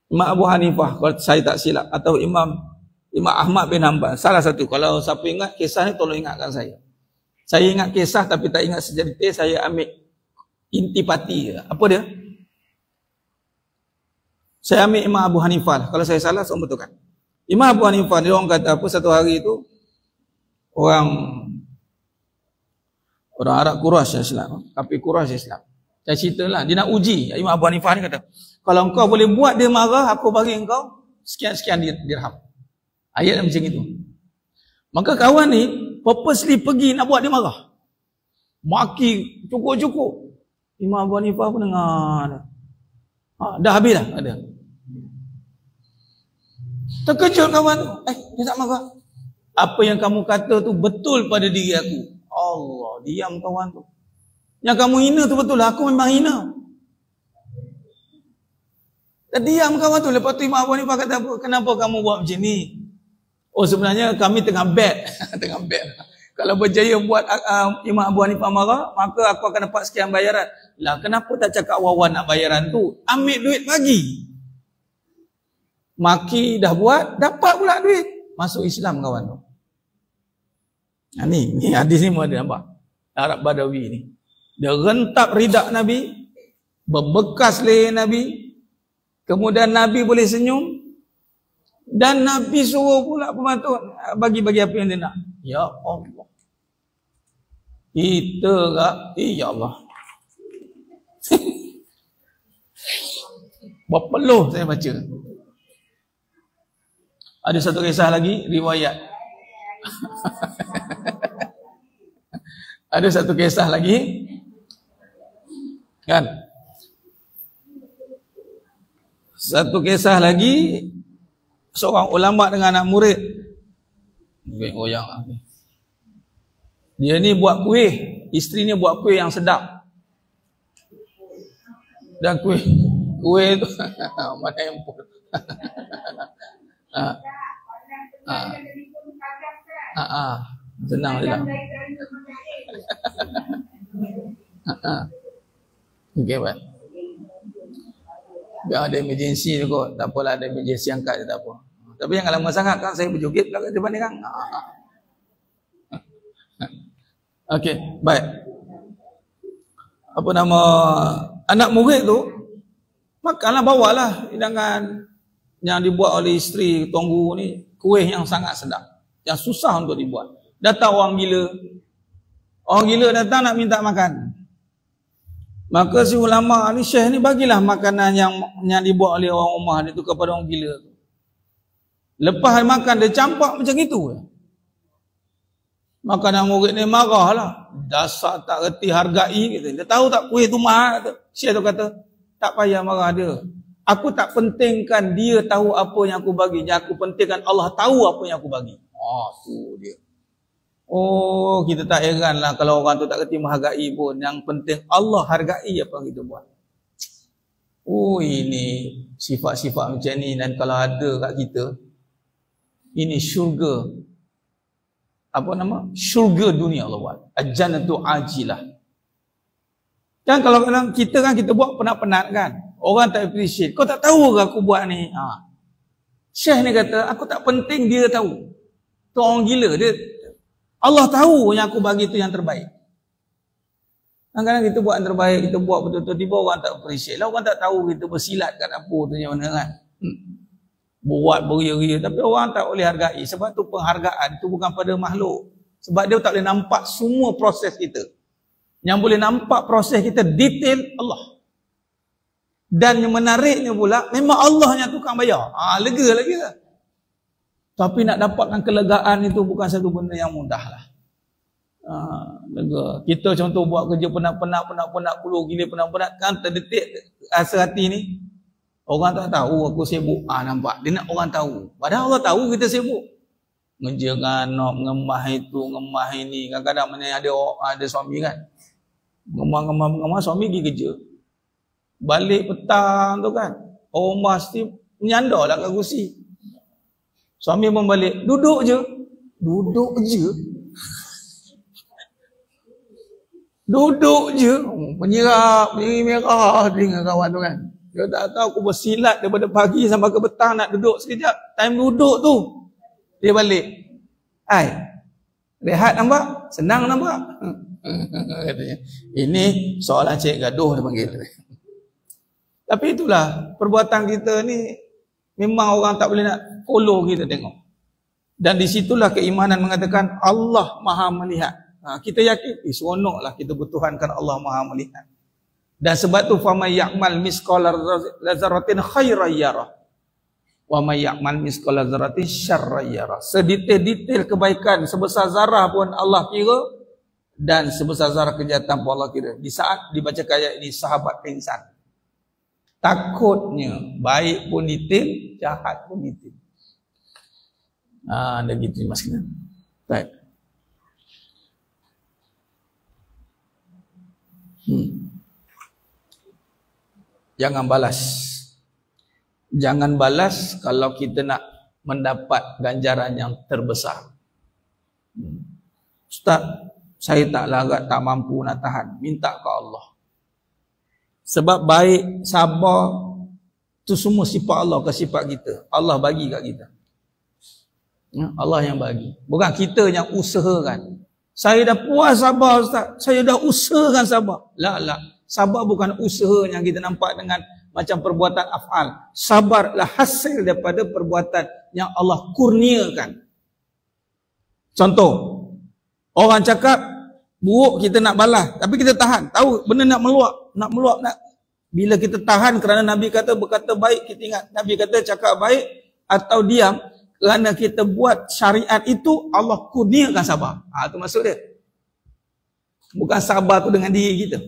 Abu Hanifah, kalau saya tak silap, atau Imam Ahmad bin Hanbal, salah satu. Kalau siapa ingat kisah ni, tolong ingatkan saya. Saya ingat kisah tapi tak ingat sejarah. Saya ambil intipati. Apa dia? Saya ambil Imam Abu Hanifah. Kalau saya salah, saya betulkan. Imam Abu Hanifah, dia orang kata apa, satu hari itu orang Arab Quraisy Islam, tapi Quraisy Islam. Saya ceritalah, dia nak uji. Imam Abu Hanifah ni kata, kalau engkau boleh buat dia marah, aku bagi engkau sekian-sekian dirham. Ayat macam itu. Maka kawan ni purposely pergi nak buat dia marah. Maki cukup-cukup. Imam Abu Hanifah pun dengar. Dah habis dah. Ada. Terkejut kawan tu. Dia tak marah. Apa yang kamu kata tu betul pada diri aku. Allah, diam kawan tu. Yang kamu hina tu betul lah, aku memang hina. Dan diam kawan tu. Lepas tu Imam Abu Hanifah kata apa? Kenapa kamu buat macam ni? Sebenarnya kami tengah bet. Tengah bet. Kalau berjaya buat Imam Abu Hanifah marah, maka aku akan dapat sekian bayaran. Lah, kenapa tak cakap awal nak bayaran tu? Ambil duit bagi. Maki dah buat, dapat pula duit. Masuk Islam kawan tu. Ni hadis ni ada nampak. Arab Badawi ni. Dia rentap ridak Nabi, berbekas leher Nabi, kemudian Nabi boleh senyum, dan Nabi suruh pula pembantu bagi apa yang dia nak. Ya Allah. Kita kak, ya Allah. Berapa loh saya baca. Ada satu kisah lagi, riwayat. Ada satu kisah lagi, kan? Satu kisah lagi, seorang ulama dengan anak murid. Goyang. Dia ni buat kuih, isteri ni buat kuih yang sedap. Dan kuih tu mana yang pun. Senang je lah. Okey, baik. Biar ada emergency tu kot. Tak apalah, ada emergency angkat je tak apa. Tapi jangan lama sangat kan, saya berjoget belakang depan ni kan. Okey, baik. Apa nama anak murid tu, makanlah, bawalah hidangan yang dibuat oleh isteri tonggu ni, kuih yang sangat sedap, yang susah untuk dibuat. Datang orang gila. Orang gila datang nak minta makan. Maka si ulama ni, syekh ni, bagilah makanan yang dibuat oleh orang rumah dia tu kepada orang gila tu. Lepas makan dia campak macam itu. Maka anak murid ni marahlah. Dasar tak reti hargai, kata. Dia tahu tak kuih tu mahal, kata. Syekh tu kata, tak payah marah dia. Aku tak pentingkan dia tahu apa yang aku bagi. Yang aku pentingkan Allah tahu apa yang aku bagi. Tu dia. Oh, kita tak heran lah kalau orang tu tak reti menghargai pun. Yang penting Allah hargai apa yang kita buat. Oh, ini sifat-sifat macam ni. Dan kalau ada kat kita, ini syurga. Apa nama? Syurga dunia Allah buat. Al-jannatu ajilah. Kan kalau kita kan kita buat penat-penat kan. Orang tak appreciate. Kau tak tahu ke aku buat ni? Syekh ni kata, aku tak penting dia tahu. Tu orang gila. Allah tahu yang aku bagi tu yang terbaik. Kadang-kadang kita buat yang terbaik, kita buat betul-betul, tiba orang tak appreciate lah. Orang tak tahu kita bersilat kat dapur tu macam mana kan. Buat beria-ria, tapi orang tak boleh hargai. Sebab tu penghargaan tu bukan pada makhluk. Sebab dia tak boleh nampak semua proses kita. Yang boleh nampak proses kita detail Allah. Dan yang menariknya pula, memang Allah yang tukang bayar. Lega lagi lah. Tapi nak dapatkan kelegaan itu bukan satu benda yang mudah lah. Lega. Kita contoh buat kerja penat-penat, puluh gila penat-penat, kan terdetik rasa hati ni. Orang tak tahu aku sibuk. Nampak? Dia nak orang tahu. Padahal Allah tahu kita sibuk. Ngejar nak ngemah itu, ngemah ini. Kadang-kadang mana ada suami kan. Ngemah, suami pergi kerja. Balik petang tu kan. Orang mesti menyandar lah kat kursi. Suami pun balik. Duduk je. Duduk je. Menyerap, merah dengan kawan tu kan. Dia tak tahu aku bersilat daripada pagi sampai ke petang nak duduk sekejap. Time duduk tu, dia balik. Rehat nampak? Senang nampak? Katanya. Ini soalan cik gaduh dia panggil. Tapi itulah, perbuatan kita ni memang orang tak boleh nak follow kita tengok. Dan disitulah keimanan mengatakan Allah Maha Melihat. Kita yakin, seronoklah kita bertuhankan Allah Maha Melihat. Dan sebab tu faman ya'mal misqala dzarratin khairan yarah wa may ya'mal misqala dzarratin syarran yarah. Sedetail-detail kebaikan sebesar zarah pun Allah kira, dan sebesar zarah kejahatan pun Allah kira. Di saat dibaca ayat ini, sahabat pingsan. Takutnya baik pun detail, jahat pun detail. Ada gitu mas kita. Baik. Jangan balas. Jangan balas kalau kita nak mendapat ganjaran yang terbesar. Ustaz, saya tak larat, tak mampu nak tahan. Minta ke Allah. Sebab baik, sabar, itu semua sifat Allah ke sifat kita. Allah bagi kat kita. Allah yang bagi. Bukan kita yang usahakan. Saya dah puas sabar Ustaz. Saya dah usahakan sabar. La. Sabar bukan usaha yang kita nampak dengan macam perbuatan af'al. Sabarlah hasil daripada perbuatan yang Allah kurniakan. Contoh, orang cakap buruk kita nak balas, tapi kita tahan. Tahu benda nak meluap. Bila kita tahan kerana Nabi kata berkata baik, kita ingat Nabi kata cakap baik atau diam, kerana kita buat syariat itu, Allah kurniakan sabar. Itu maksud dia. Bukan sabar tu dengan diri kita.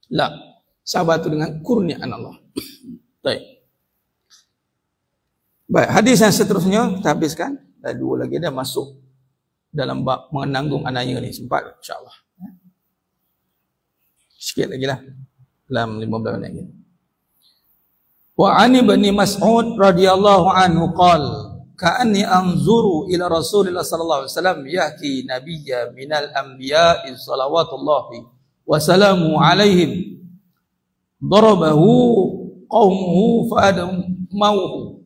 La, sabar tu dengan kurniaan Allah. Baik. Baik, hadis yang seterusnya kita habiskan. Ada dua lagi, dia masuk dalam bab menanggung anaya ni. Sempat insya-Allah. Sikit lagi lah. Dalam 15 minit lagi. Wa ani Ibn Mas'ud radhiyallahu anhu qala ka'anni anzuru ila Rasulillah sallallahu alaihi wasallam yahki nabiyya minal anbiya'i salawatullahi wa salamu alaihim darabahu qaumuhu fa'adamauhu.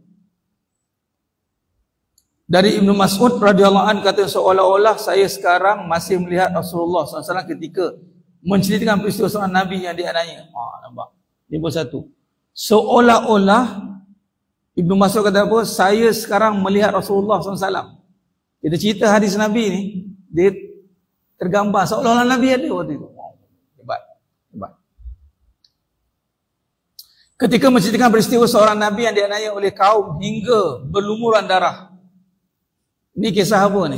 Dari Ibnu Mas'ud radhiyallahu anhu kata, seolah-olah saya sekarang masih melihat Rasulullah SAW ketika menceritakan peristiwa seorang Nabi yang dianiaya. Nampak? Ini pun satu. Seolah-olah Ibnu Mas'ud kata apa? Saya sekarang melihat Rasulullah SAW. Kita cerita hadis Nabi ni, dia tergambar seolah-olah Nabi ada waktu itu. Hebat. Ketika menceritakan peristiwa seorang Nabi yang dianiaya oleh kaum hingga berlumuran darah. Ini kisah apa ni?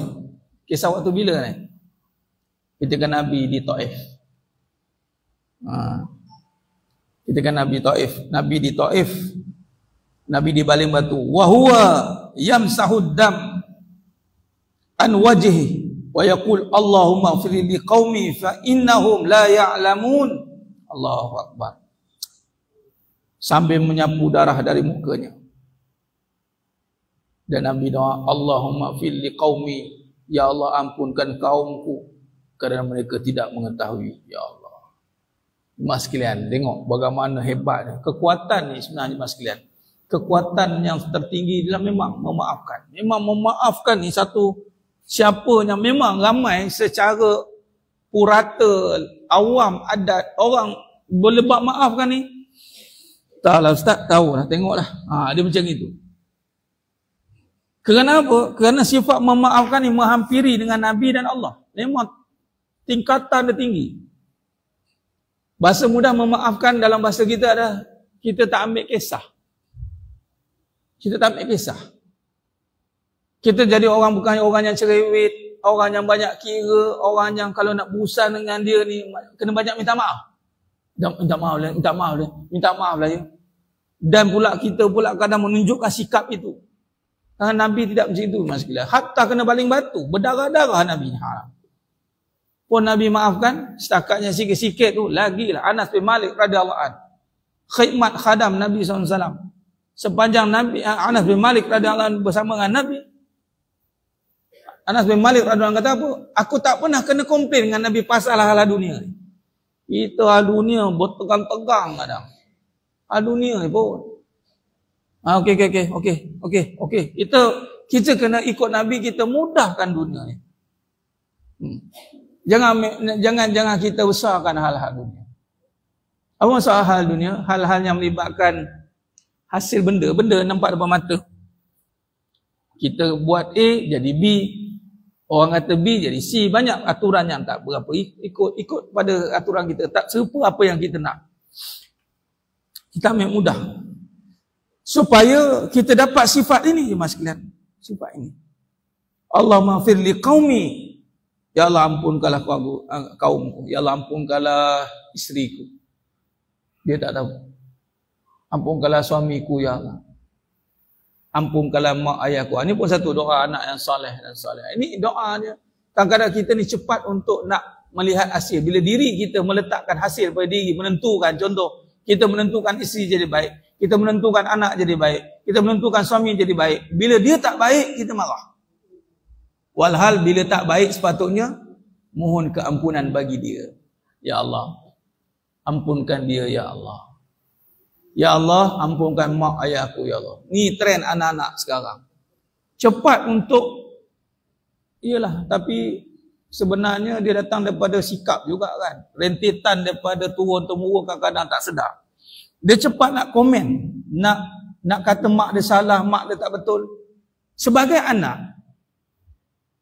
Kisah waktu bila ni? Ketika Nabi di Taif. Ketika Nabi di Taif, Nabi di baling batu. Wa huwa yamsahud dam an wajhi wa yaqul Allahumma ighfir li qaumi fa innahum la ya'lamun. Allahu akbar. Sambil menyapu darah dari mukanya. Dan Nabi doa, Allahumma ighfir li qaumi, ya Allah ampunkan kaumku kerana mereka tidak mengetahui. Ya Allah. Mas sekalian, tengok bagaimana hebatnya kekuatan ni sebenarnya, mas sekalian. Kekuatan yang tertinggi dalam memang memaafkan. Memang memaafkan ni satu, siapa yang memang ramai secara purata, awam, adat, orang boleh buat maafkan ni. Taklah Ustaz, tahulah, tengoklah. Dia macam itu. Kerana apa? Kerana sifat memaafkan ni menghampiri dengan Nabi dan Allah. Memang tingkatan dia tinggi. Bahasa mudah memaafkan dalam bahasa kita adalah kita tak ambil kisah. Kita tak ambil kisah. Kita jadi orang bukan orang yang cerewet, orang yang banyak kira, orang yang kalau nak berurusan dengan dia ni kena banyak minta maaf. Minta maaf lah ya. Dan pula kita pula kadang menunjukkan sikap itu. Kerana Nabi tidak macam itu, mas sekalian. Hatta kena baling batu, berdarah-darah Nabi. Pun Nabi maafkan, setakatnya sikit-sikit tu, lagilah Anas bin Malik radhiyallahu anhu. Khidmat khadam Nabi SAW. Sepanjang Nabi Anas bin Malik radhiyallahu anhu bersama dengan Nabi. Anas bin Malik radhiyallahu anhu kata apa? Aku tak pernah kena komplain dengan Nabi pasal hal dunia ni. Itu hal dunia bertegang-tegang kadang. Hal dunia ni pun. Okey. Kita kena ikut Nabi, kita mudahkan dunia ni. Jangan kita besarkan hal-hal dunia. Apa maksud hal dunia? Hal-hal yang melibatkan hasil benda nampak depan mata. Kita buat A jadi B, orang kata B jadi C, banyak aturan yang tak berapa ikut pada aturan kita, tak serupa apa yang kita nak. Kita ambil mudah supaya kita dapat sifat ini, mas sekalian. Sifat ini. Allahumma ighfir li qaumi, ya Allah ampunkanlah kaumku, ya Allah ampunkanlah isteriku. Dia tak tahu. Ampunkanlah suamiku, ya Allah. Ampunkanlah mak ayahku. Ini pun satu doa anak yang soleh dan soleh. Ini doa dia. Kadang-kadang kita ni cepat untuk nak melihat hasil. Bila diri kita meletakkan hasil pada diri, menentukan, contoh, kita menentukan isteri jadi baik, kita menentukan anak jadi baik, kita menentukan suami jadi baik. Bila dia tak baik, kita marah. Walhal bila tak baik sepatutnya mohon keampunan bagi dia. Ya Allah, ampunkan dia, ya Allah. Ya Allah, ampunkan mak ayahku, ya Allah. Ni trend anak-anak sekarang. Cepat untuk, iyalah, tapi sebenarnya dia datang daripada sikap juga kan. Rentetan daripada turun-temurun, kadang-kadang tak sedar. Dia cepat nak komen, nak kata mak dia salah, mak dia tak betul. Sebagai anak,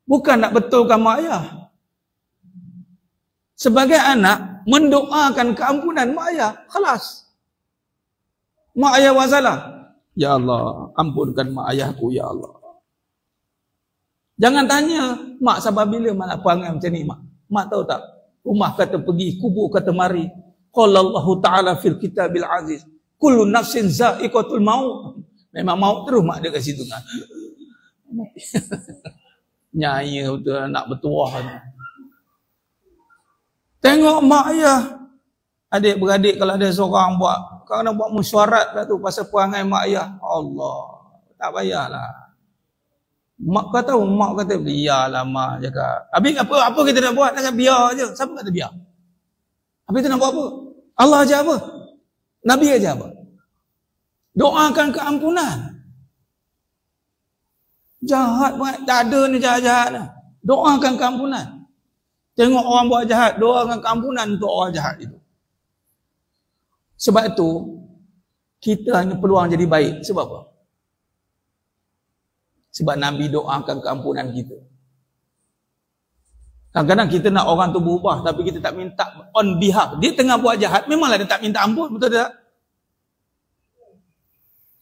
bukan nak betulkan mak ayah. Sebagai anak, mendoakan keampunan mak ayah. Khalas. Mak ayah wasalah. Ya Allah, ampunkan mak ayahku, ya Allah. Jangan tanya, mak sabar bila mak perangai macam ni, mak. Mak tahu tak? Rumah kata pergi, kubur kata mari. Qala Allah Ta'ala fil kitabil aziz. Kullu nafsin za'iqatul maut. Memang maut terus mak dia kat situ kan. Nyaya betul nak bertuah ni. Tengok mak ayah. Adik-beradik kalau ada seorang buat, kalau nak buat mesyuarat lah tu pasal perangai mak ayah. Allah, tak payahlah. Mak kau tahu, mak kata biarlah mak cakap. Habis apa kita nak buat? Nak biar je. Siapa kata biar? Habis kita nak buat apa? Allah aja apa? Nabi aja apa? Doakan keampunan. Jahat banget. Tak ada ni jahat-jahat ni. Doakan keampunan. Tengok orang buat jahat, doakan keampunan untuk orang jahat itu. Sebab itu, kita hanya peluang jadi baik. Sebab apa? Sebab Nabi doakan keampunan kita. Kadang-kadang kita nak orang tu berubah, tapi kita tak minta on behalf. Dia tengah buat jahat, memanglah dia tak minta ampun, betul tak?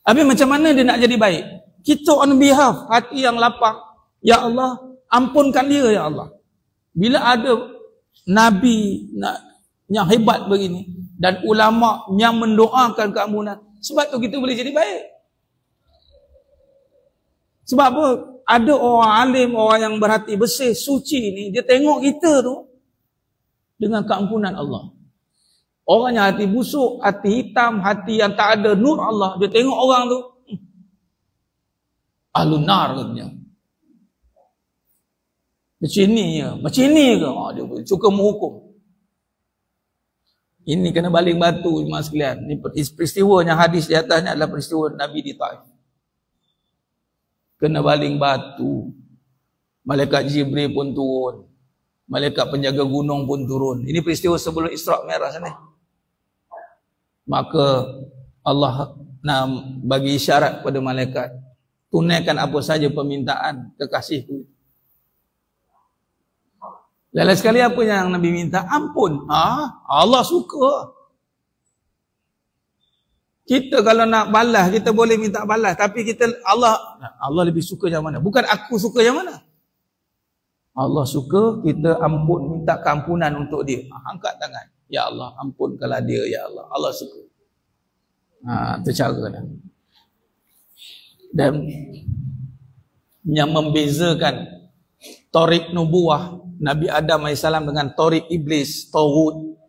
Habis macam mana dia nak jadi baik? Kita on behalf, hati yang lapang. Ya Allah, ampunkan dia, ya Allah. Bila ada Nabi yang hebat begini, dan ulama yang mendoakan keampunan, sebab tu kita boleh jadi baik. Sebab apa? Ada orang alim, orang yang berhati bersih, suci ni, dia tengok kita tu dengan keampunan Allah. Orang yang hati busuk, hati hitam, hati yang tak ada nur Allah, dia tengok orang tu, ahlun nar katanya. Macam ni ke? Dia suka menghukum. Ini kena baling batu jemaah sekalian. Ini peristiwa yang hadis di atasnya adalah peristiwa Nabi di Taif. Kena baling batu. Malaikat Jibril pun turun. Malaikat penjaga gunung pun turun. Ini peristiwa sebelum Isra' Mi'raj ni. Maka Allah nak bagi isyarat kepada malaikat. Tunaikan apa saja permintaan kekasihku. Lain sekali apa yang Nabi minta? Ampun. Allah suka. Kita kalau nak balas, kita boleh minta balas. Tapi Allah lebih suka yang mana? Bukan aku suka yang mana. Allah suka kita minta keampunan untuk dia. Angkat tangan. Ya Allah, ampunkanlah dia, ya Allah. Allah suka. Itu cara dah. Dan yang membezakan Tariq Nubuwah Nabi Adam AS dengan Tariq Iblis, Tawud.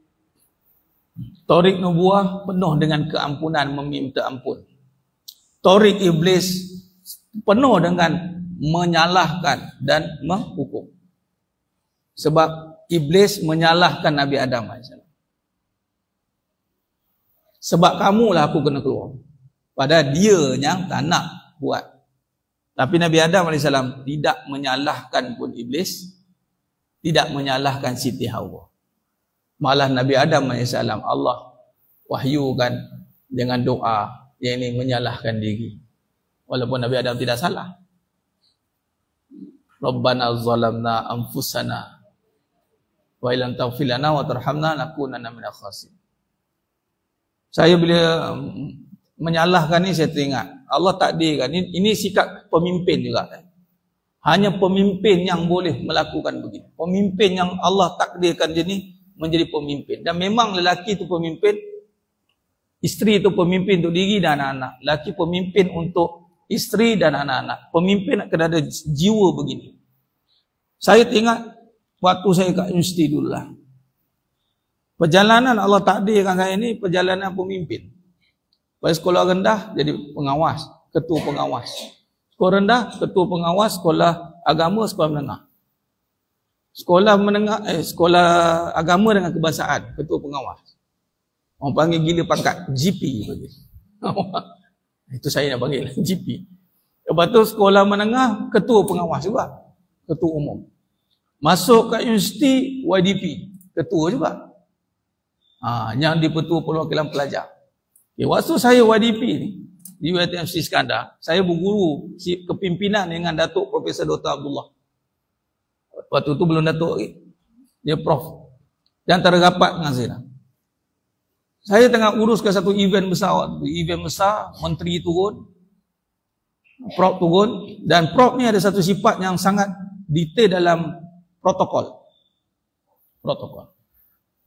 Tariq Nubuwah penuh dengan keampunan, meminta ampun. Tariq Iblis penuh dengan menyalahkan dan menghukum. Sebab Iblis menyalahkan Nabi Adam AS. Sebab kamulah aku kena keluar. Padahal dia yang tak nak buat. Tapi Nabi Adam AS tidak menyalahkan pun Iblis. Tidak menyalahkan Siti Hawa. Malah Nabi Adam AS Allah wahyukan dengan doa yang ini menyalahkan diri. Walaupun Nabi Adam tidak salah. Rabbana zalamna anfusana wa illam taghfir lana wa tarhamna lakunanna minal khasirin. Saya bila menyalahkan ni saya teringat Allah takdirkan ini sikap pemimpin juga. Hanya pemimpin yang boleh melakukan begitu. Pemimpin yang Allah takdirkan dia ni menjadi pemimpin. Dan memang lelaki itu pemimpin, isteri itu pemimpin untuk diri dan anak-anak. Lelaki pemimpin untuk isteri dan anak-anak. Pemimpin kena ada jiwa begini. Saya teringat waktu saya kat universiti dulu lah. Perjalanan Allah takdirkan saya ni perjalanan pemimpin. Pada sekolah rendah jadi pengawas, ketua pengawas. Sekolah rendah, ketua pengawas, sekolah agama, sekolah menengah. Sekolah menengah, sekolah agama dengan kebangsaan, ketua pengawas. Orang panggil gila pangkat, GP. Itu saya nak panggil, GP. Lepas tu sekolah menengah, ketua pengawas juga. Ketua umum. Masuk ke universiti, YDP. Ketua juga. Yang di Pertua Perwakilan Pelajar. Waktu saya YDP ni, di UiTM Sri Skandar, saya berguru kepimpinan dengan Datuk Profesor Dr. Abdullah. Waktu tu belum Datuk lagi. Dia Prof. Dan terdapat dengan saya. Saya tengah uruskan satu event besar waktu. Event besar, menteri turun, prop turun, dan prop ni ada satu sifat yang sangat detail dalam protokol.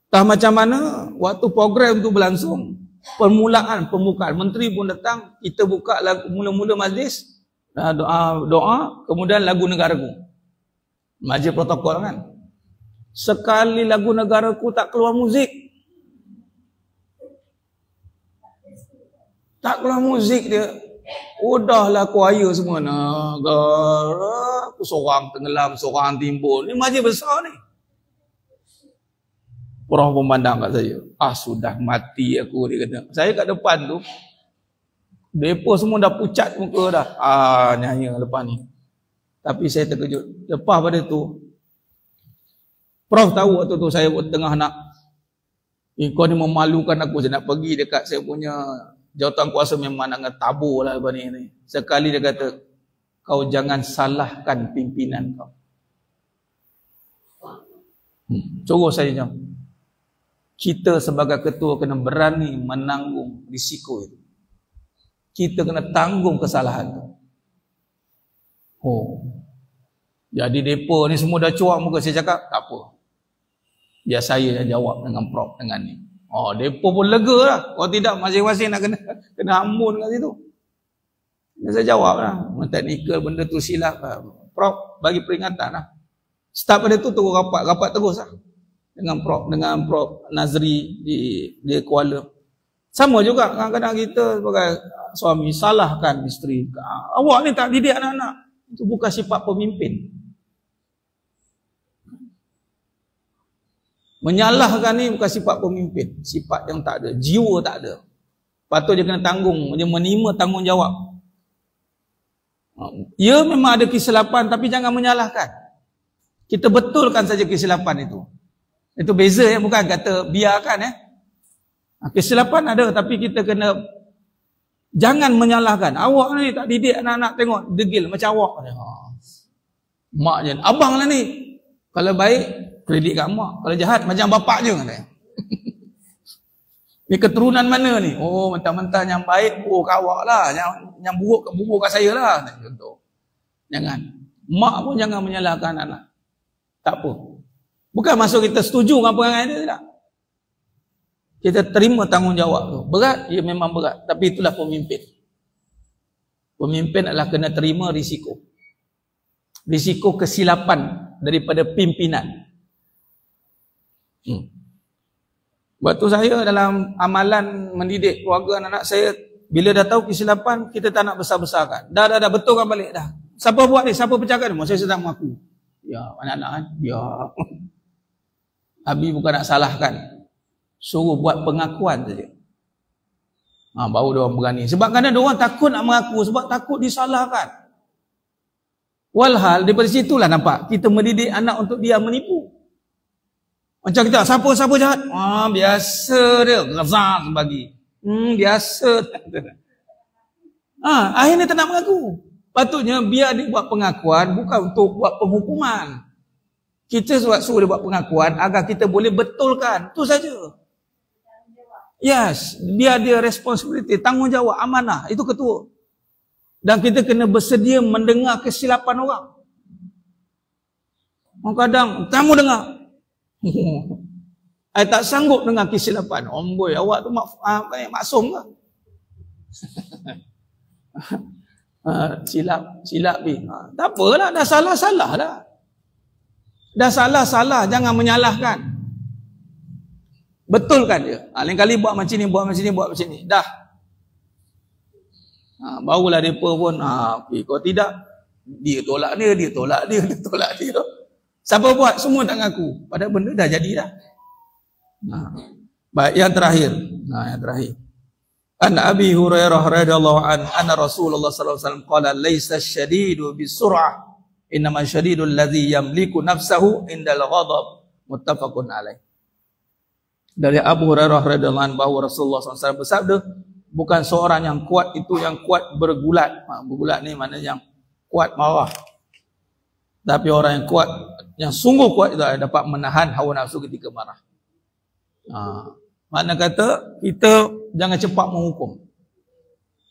Entah macam mana waktu program tu berlangsung, pembukaan menteri pun datang, kita buka lagu, mula-mula majlis, doa, kemudian lagu negaraku. Majlis protokol kan. Sekali lagu negaraku tak keluar muzik. Tak keluar muzik dia. Udahlah choir semua. Negara aku seorang tenggelam, seorang timbul. Ni majlis besar ni. Orang memandang kat saya. Sudah mati aku, dia kata. Saya kat depan tu, depa semua dah pucat muka dah. Nyanyi lepas ni. Tapi saya terkejut. Lepas pada tu, Prof tahu waktu tu saya tengah nak, kau ni memalukan aku. Saya nak pergi dekat saya punya jawatan kuasa, memang nak tabur lah lepas ni. Sekali dia kata, kau jangan salahkan pimpinan kau. Suruh saya jawab. Kita sebagai ketua kena berani menanggung risiko itu. Kita kena tanggung kesalahan itu. Jadi depa ni semua dah cuak muka. Saya cakap, tak apa. Biar saya jawab dengan prop dengan ni. Depa pun lega lah. Kalau tidak, masing-masing nak kena ambun kat situ. Dan saya jawab lah. Teknikal benda tu silap lah. Prop bagi peringatan lah. Start pada tu terus rapat terus lah. Dengan Prof Nazri di Kuala. Sama juga kadang-kadang kita sebagai suami salahkan isteri. Awak ni tak didik anak-anak. Itu bukan sifat pemimpin. Menyalahkan ni bukan sifat pemimpin. Sifat yang tak ada. Jiwa tak ada. Patut dia kena tanggung. Dia menerima tanggungjawab. Ya memang ada kesilapan, tapi jangan menyalahkan. Kita betulkan saja kesilapan itu. Itu beza ya, bukan kata biarkan ya. Kesilapan ada, tapi kita kena jangan menyalahkan. Awak ni tak didik anak-anak, tengok degil macam awak. Mak je, abang lah ni. Kalau baik, kredit kat mak. Kalau jahat, macam bapak je. Ni keturunan mana ni? Mentang-mentang yang baik, buruk kat awak lah. Yang buruk kat saya lah. Contoh. Jangan. Mak pun jangan menyalahkan anak. Tak apa. Bukan maksud kita setuju dengan perangai dia, tidak. Kita terima tanggungjawab tu. Berat, ya memang berat. Tapi itulah pemimpin. Pemimpin adalah kena terima risiko. Risiko kesilapan daripada pimpinan. Waktu saya dalam amalan mendidik keluarga anak-anak saya, bila dah tahu kesilapan, kita tak nak besar-besarkan. Dah betulkan balik dah. Siapa buat ni? Siapa pecahkan ni? Saya sedang mengaku. Ya, anak-anak kan? Ya. Habis bukan nak salahkan. Suruh buat pengakuan saja. Baru dia orang berani. Sebab kadang dia orang takut nak mengaku. Sebab takut disalahkan. Walhal, daripada situlah nampak. Kita mendidik anak untuk dia menipu. Macam kita, siapa jahat? Biasa dia. Razak bagi. Biasa. Akhirnya tak nak mengaku. Patutnya biar dia buat pengakuan. Bukan untuk buat penghukuman. Kita suruh dia buat pengakuan agar kita boleh betulkan. Itu saja. Yes. Biar dia responsibility, tanggungjawab, amanah. Itu ketua. Dan kita kena bersedia mendengar kesilapan orang. Kadang, kamu dengar. Saya tak sanggup dengar kesilapan. Boy, awak tu maksum ke? Silap ni. Tak apalah, dah salah dah. Dah salah, jangan menyalahkan. Betulkan dia. Lain kali buat macam ni, buat macam ni. Dah. Barulah mereka pun, kalau tidak, dia tolak dia. Siapa buat? Semua tak ngaku. Padahal benda dah jadi dah. Baik, yang terakhir. An Abi Hurairah radhiyallahu anna Rasulullah sallallahu alaihi wasallam qala laisa syadidu bisur'ah. Innama syadidul ladzi yamliku nafsahu indal ghadab. Muttafaqun alaih. Dari Abu Hurairah radhiyallahu anhu bahwa Rasulullah SAW bersabda, bukan seorang yang kuat itu yang kuat bergulat. Bergulat ni maknanya yang kuat marah. Tapi orang yang kuat, yang sungguh kuat itu dapat menahan hawa nafsu ketika marah. Makna kata kita jangan cepat menghukum.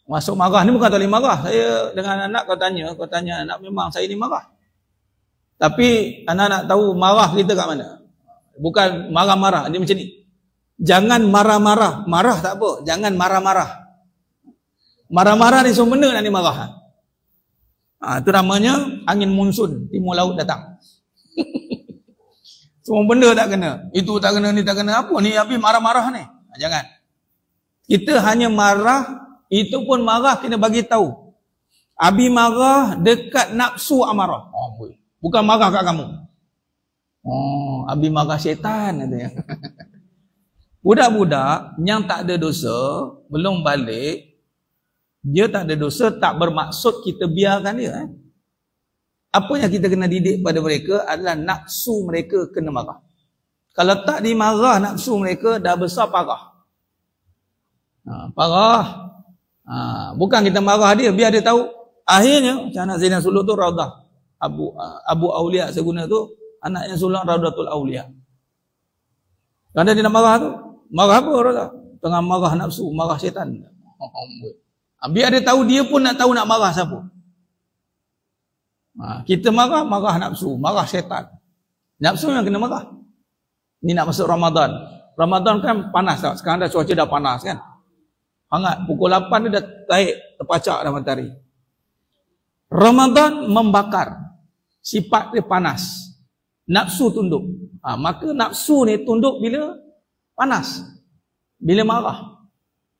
Masuk marah ni bukan tak boleh marah. Saya dengan anak kau tanya anak, memang saya ni marah. Tapi anak-anak tahu marah kita kat mana. Bukan marah-marah, dia macam ni. Jangan marah-marah. Marah tak apa, jangan marah-marah. Marah-marah ni semua benda nak ni marah. Itu namanya angin monsun, timur laut datang. Semua benda tak kena. Itu tak kena, ni tak kena. Apa ni habis marah-marah ni? Jangan. Kita hanya marah, itu pun marah kena bagi tahu. Abi marah dekat nafsu amarah. Bukan marah kat kamu. Abi marah syaitan katanya. Budak-budak yang tak ada dosa, belum balik, dia tak ada dosa, tak bermaksud kita biarkan dia. Apa yang kita kena didik pada mereka adalah nafsu mereka kena marah. Kalau tak dimarah nafsu mereka, dah besar parah. Parah. Bukan kita marah dia, biar dia tahu. Akhirnya, macam anak Zainal Suluk tu Raudah. Abu Aulia saya guna tu, anaknya Suluk Raudatul Aulia. Kalau dia nak marah tu, marah apa Raudah? Tengah marah nafsu, marah syaitan. Biar dia tahu, dia pun nak tahu nak marah siapa. Kita marah nafsu, marah syaitan. Nafsu yang kena marah. Ni nak masuk Ramadan. Ramadan kan panas tak? Sekarang dah cuaca dah panas kan? Hangat. Pukul 8 dia dah naik, terpacak dah matahari. Ramadan membakar. Sifat dia panas. Nafsu tunduk. Maka nafsu ni tunduk bila panas. Bila marah.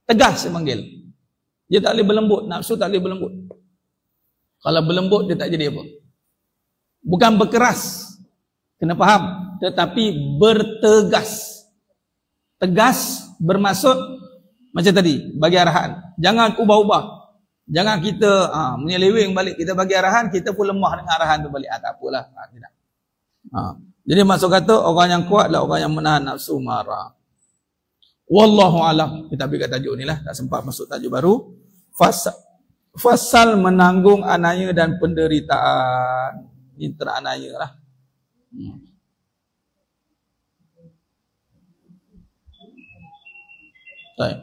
Tegas dia panggil. Dia tak boleh berlembut. Nafsu tak boleh berlembut. Kalau berlembut dia tak jadi apa. Bukan berkeras, kena faham, tetapi bertegas. Tegas bermaksud macam tadi, bagi arahan. Jangan ubah-ubah. Jangan kita menyeleweng balik, kita bagi arahan, kita pun lemah dengan arahan tu balik. Tak apalah, tidak. Jadi maksud kata orang yang kuat lah orang yang menahan nafsu marah. Wallahu alam. Kita ambil kat tajuk ni lah, tak sempat masuk tajuk baru. Fasal menanggung anaya dan penderitaan. Ini teranaya lah. Baik.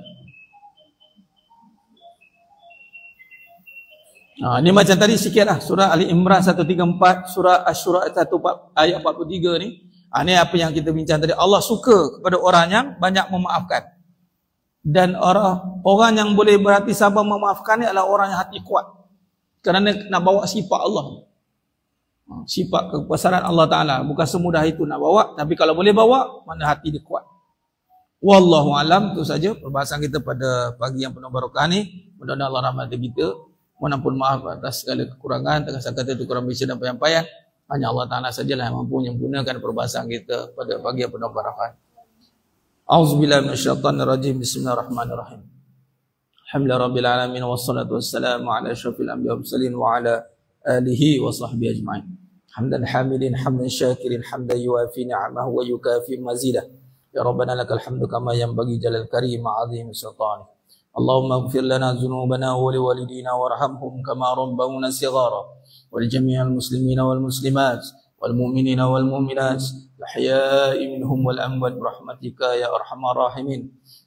Ini macam tadi sikit lah. Surah Ali Imran 134, surah Asy-Syura ayat 43 ni. Ini apa yang kita bincang tadi. Allah suka kepada orang yang banyak memaafkan. Dan orang yang boleh berhati sabar memaafkan ni adalah orang yang hati kuat. Kerana nak bawa sifat Allah. Sifat kebesaran Allah Ta'ala. Bukan semudah itu nak bawa. Tapi kalau boleh bawa, mana hati dia kuat. Wallahu alam. Itu saja perbahasan kita pada pagi yang penuh barakah ni. Mudah-mudahan Allah rahmati kita. Mohon ampun maaf atas segala kekurangan. Tengah kata itu kurang bisa dan penyampaian. Hanya Allah Ta'ala sajalah yang mampu menyempurnakan perbahasan kita pada pagi yang penuh barakah. A'udzubillahi minasyaitonir rajim. Bismillahirrahmanirrahim. Alhamdulillahirabbil alamin wassalatu wassalamu ala asyrafil anbiya'i wal mursalin wa ala alihi wa sahbihi ajma'in. Hamdan hamidin hamdan syakirin hamdan yuafi ni'amahu wa yukafi mazidah. Ya Rabbana lakal hamdu kama yanbaghi jalal karim azim sultanih. Allahumma ighfir lana dhunubana wa liwalidina warhamhum kama rabbawna shighara. Wal jami'al muslimina wal muslimat والمؤمنين والمؤمنات الأحياء منهم والأموات برحمتك يا أرحم الراحمين.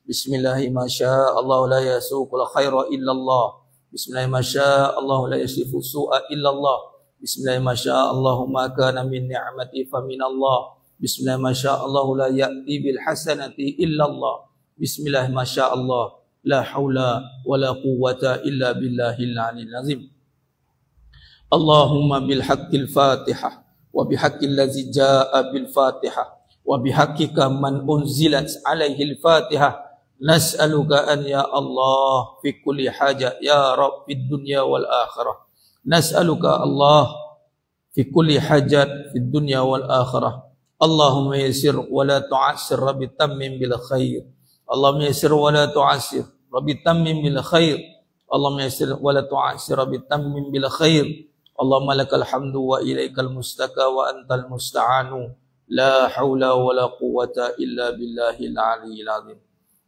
بسم الله ما شاء الله لا يسوق الخير إلا الله. بسم الله ما شاء الله لا يصرف السوء إلا الله. بسم الله ما شاء الله ما كان من نعمة فمن الله. بسم الله ما شاء الله لا يأتي بالحسنة إلا الله. بسم الله ما شاء الله لا حول ولا قوة إلا بالله العلي العظيم. اللهم بالحق الفاتحة وبحق الذي جاء بالفاتحة وبحقك من أنزلت عليه الفاتحة نسألك أن يا الله في كل حاجة يا رب في الدنيا والآخرة نسألك الله في كل حاجة في الدنيا والآخرة اللهم يسر ولا تعسر رب تمم بالخير اللهم يسر ولا تعسر رب تمم بالخير اللهم يسر ولا تعسر رب تمم بالخير اللهم لك الحمد وإليك المستكى وأنت المستعان لا حول ولا قوة إلا بالله العلي العظيم.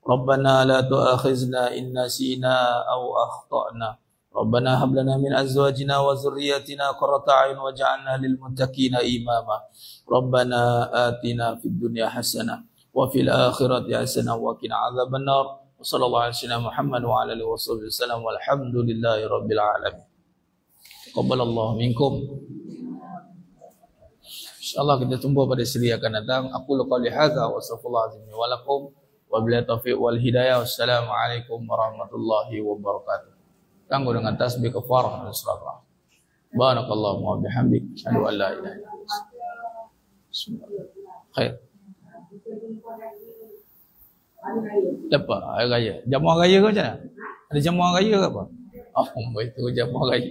ربنا لا تؤاخذنا إن نسينا أو أخطأنا. ربنا هب لنا من أزواجنا وذرياتنا قرة أعين واجعلنا للمتقين إماما. ربنا آتنا في الدنيا حسنة wa fil akhirati hasanah wa qina adzabannar. Wassallallahu ala sayyidina Muhammad wa ala alihi wasallam walhamdulillahi rabbil alamin. Taqabbalallahu minkum. InsyaAllah kita jumpa pada seri akan datang. Aku qouli hadza wa astaghfirullah azim wa lakum wa billahi taufiq wal hidayah. Wassalamualaikum warahmatullahi wabarakatuh. Tangguh dengan tasbih kafarah dan salat. Barakallahu wa bihamdik. Asyhadu an la ilaha illa anta. Bismillah. Khair. Lepas hari raya. Jamuan raya ke macam mana? Ada jamuan raya ke apa? Oh, itu jamuan raya.